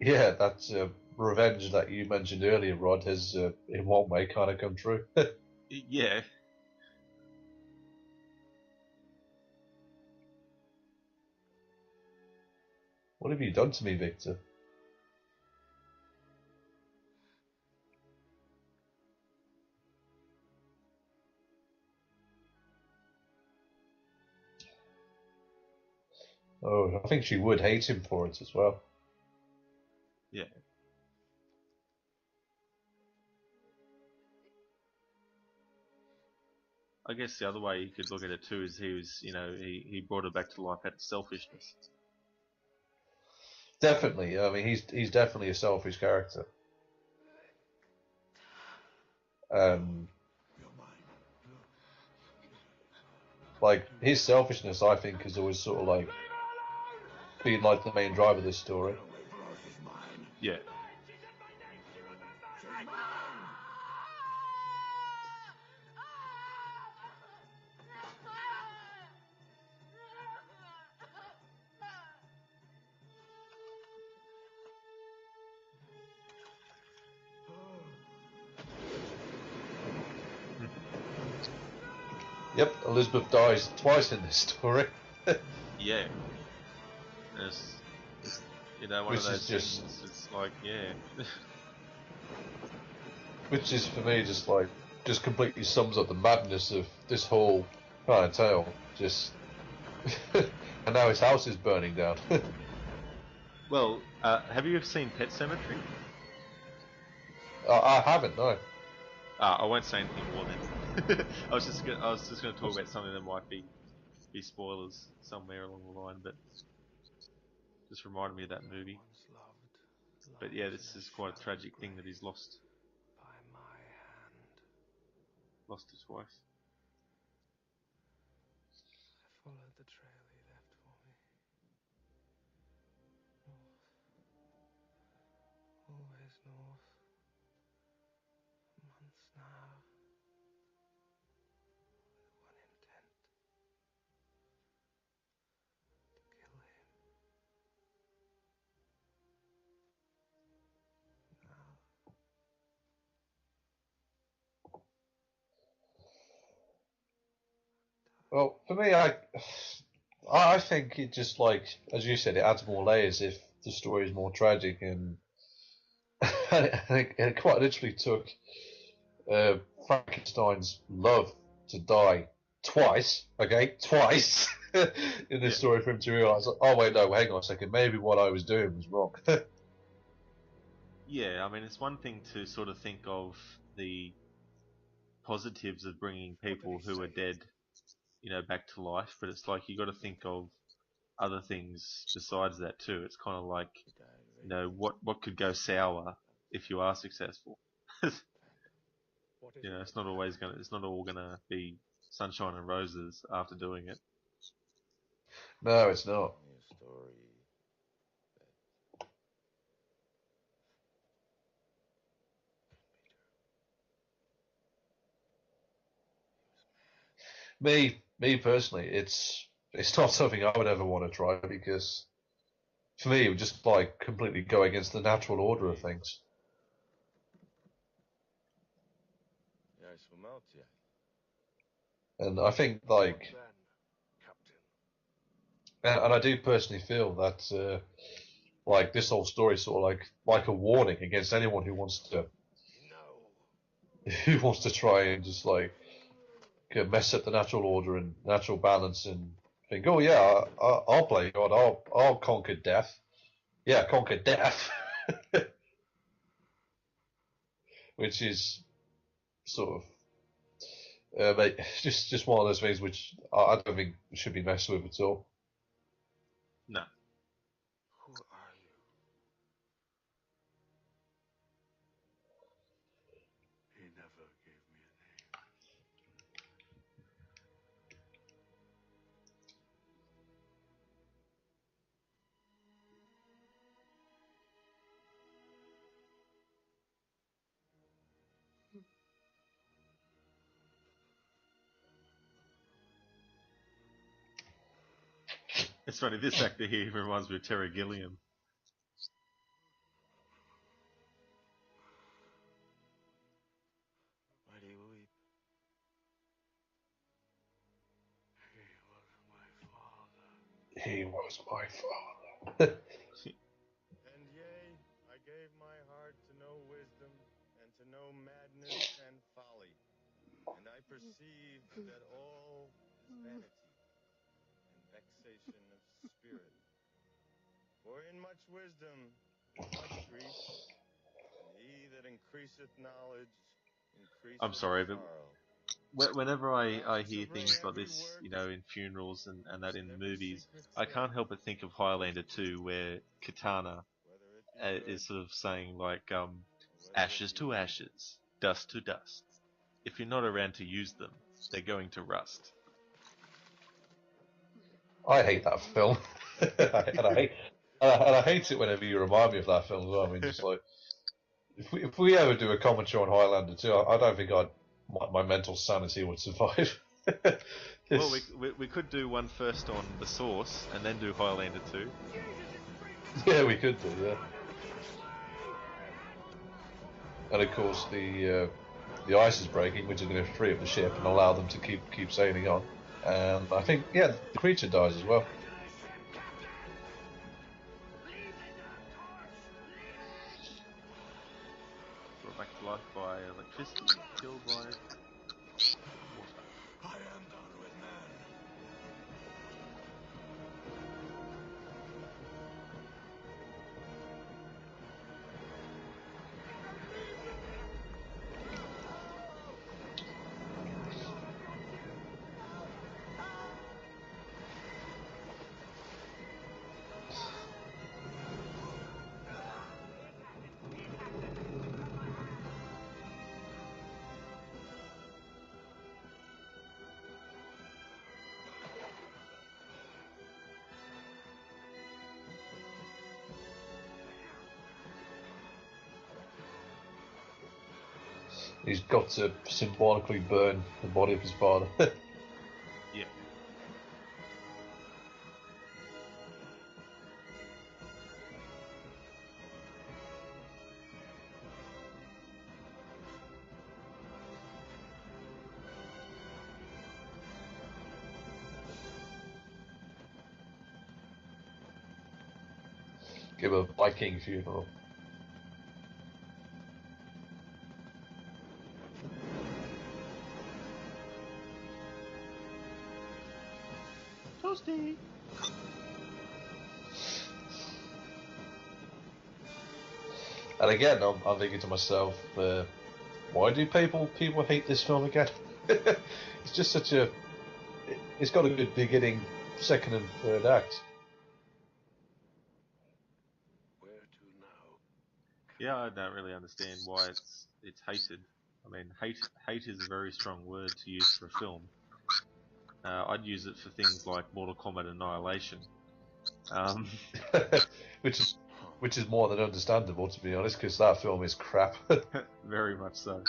Yeah, that revenge that you mentioned earlier, Rod, has in one way kind of come true. Yeah. What have you done to me, Victor? Oh, I think she would hate him for it as well. Yeah. I guess the other way you could look at it too is he brought her back to life out of selfishness. Definitely. I mean, he's definitely a selfish character. You're mine. Like his selfishness, I think, has always sort of like been like the main driver of this story. Yeah. Yep, Elizabeth dies twice in this story. Yeah. It's, one Which of is those just, things. It's like, yeah. which is for me just completely sums up the madness of this whole kind of tale. Just, and now his house is burning down. Well, have you ever seen Pet Cemetery? I haven't, no. I won't say anything more then. I was just gonna talk about something that might be be spoilers somewhere along the line, but just reminded me of that movie. But yeah, this is quite a tragic thing that he's lost his wife. I followed the trail he left for me. North. Always north. Months now. With one intent. To kill him. Now. Well, for me, I think it just, like, as you said, it adds more layers if the story is more tragic, and it quite literally took Frankenstein's love to die twice, okay, twice in this story for him to realise, oh wait, no, hang on a second, maybe what I was doing was wrong. Yeah, I mean, it's one thing to sort of think of the positives of bringing people who are dead, back to life, but it's like you got to think of other things besides that too. It's kind of like, what could go sour if you are successful. It's not all gonna be sunshine and roses after doing it. No, it's not. Me personally, it's not something I would ever want to try, because for me it would just like completely go against the natural order of things. And I think, like, and I do personally feel that like this whole story is sort of like a warning against anyone who wants to try and just like mess up the natural order and natural balance and think, oh yeah, I'll play God, I'll conquer death. Yeah, conquer death, which is sort of just one of those things which I don't think should be messed with at all. No. Who are you? He never gave me a name. It's funny, this actor here reminds me of Terry Gilliam. Why do you weep? He was my father. He was my father. And yea, I gave my heart to know wisdom, and to know madness and folly. And I perceived that all is vanity and vexation of spirit. For in much wisdom is much grief, and he that increaseth knowledge I'm increaseth sorry, but sorrow. whenever I hear things like this, in funerals and that in movies, I can't help but think of Highlander 2, where Katana is sort of saying like, ashes to ashes, dust to dust. If you're not around to use them, they're going to rust. I hate that film, and I hate it whenever you remind me of that film as well. I mean, just like if we ever do a commentary on Highlander 2, I don't think my mental sanity would survive. Well, we could do one first on The Source, and then do Highlander 2. Yeah, we could do, yeah. And of course, the ice is breaking, which is going to free up the ship and allow them to keep sailing on. And I think, yeah, the creature dies as well. Brought back to life by electricity, killed by water. I am done with man. He's got to symbolically burn the body of his father. Yeah. Give a Viking funeral. Toasty. And again, I'm thinking to myself, why do people hate this film again? It's just such a. It's got a good beginning, second and third act. Where to now? Yeah, I don't really understand why it's hated. I mean, hate is a very strong word to use for a film. I'd use it for things like Mortal Kombat Annihilation. Um, which is more than understandable, to be honest, because that film is crap. very much so.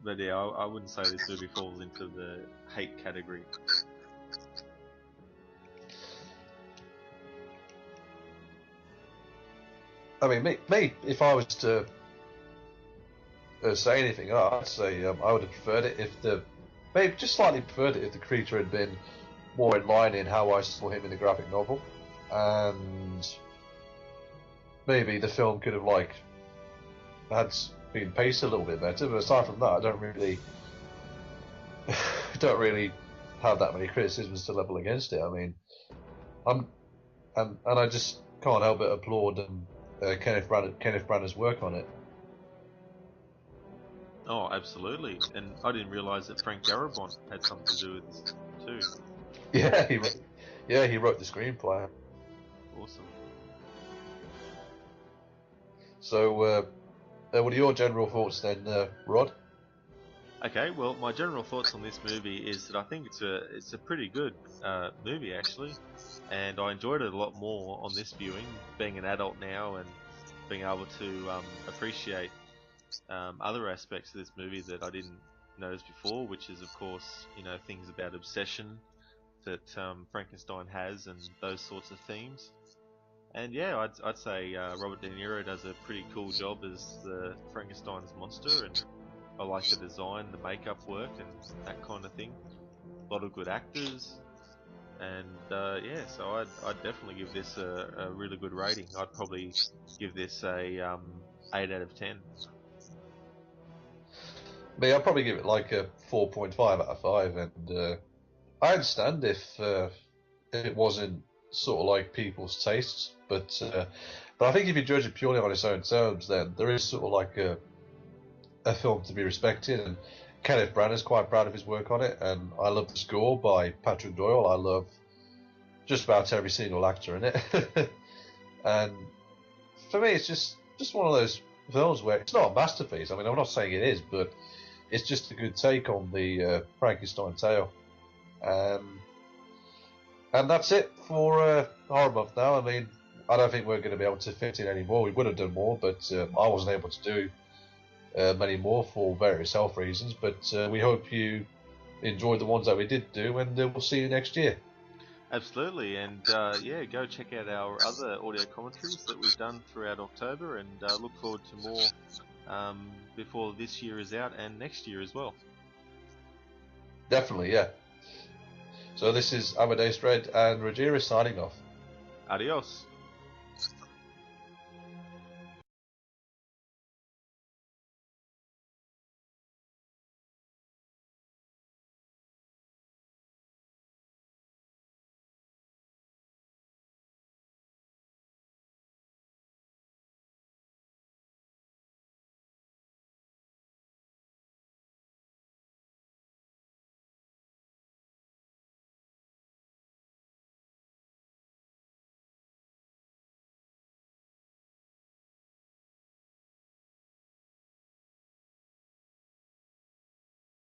But yeah, I wouldn't say this movie falls into the hate category. I mean, me, if I was to say anything, I'd say I would have preferred it if maybe just slightly preferred it if the creature had been more in line in how I saw him in the graphic novel, and maybe the film could have had been paced a little bit better. But aside from that, I don't really have that many criticisms to level against it. I mean, and I just can't help but applaud Kenneth Branagh's work on it. Oh, absolutely. And I didn't realise that Frank Darabont had something to do with this too. Yeah, he wrote the screenplay. Awesome. So, what are your general thoughts then, Rod? Okay, well, my general thoughts on this movie is that I think it's a pretty good movie actually, and I enjoyed it a lot more on this viewing, being an adult now and being able to appreciate other aspects of this movie that I didn't notice before, which is of course things about obsession that Frankenstein has and those sorts of themes. And yeah, I'd say Robert De Niro does a pretty cool job as the Frankenstein's monster, and I like the design, the makeup work, and that kind of thing. A lot of good actors, and yeah, so I'd definitely give this a really good rating. I'd probably give this a 8 out of 10. Me, I'll probably give it like a 4.5 out of 5, and I understand if it wasn't sort of like people's tastes, but I think if you judge it purely on its own terms, then there is sort of like a film to be respected, and Kenneth Branagh's quite proud of his work on it, and I love the score by Patrick Doyle. I love just about every single actor in it, and for me, it's just one of those films where it's not a masterpiece. I mean, I'm not saying it is, but it's just a good take on the Frankenstein tale. And that's it for Horror Month now. I mean, I don't think we're going to be able to fit in any more. We would have done more, but I wasn't able to do many more for various health reasons. But we hope you enjoyed the ones that we did do, and we'll see you next year. Absolutely, and yeah, go check out our other audio commentaries that we've done throughout October, and look forward to more before this year is out and next year as well. Definitely, yeah. So this is Amadeus Dredd and Rojira signing off. Adios.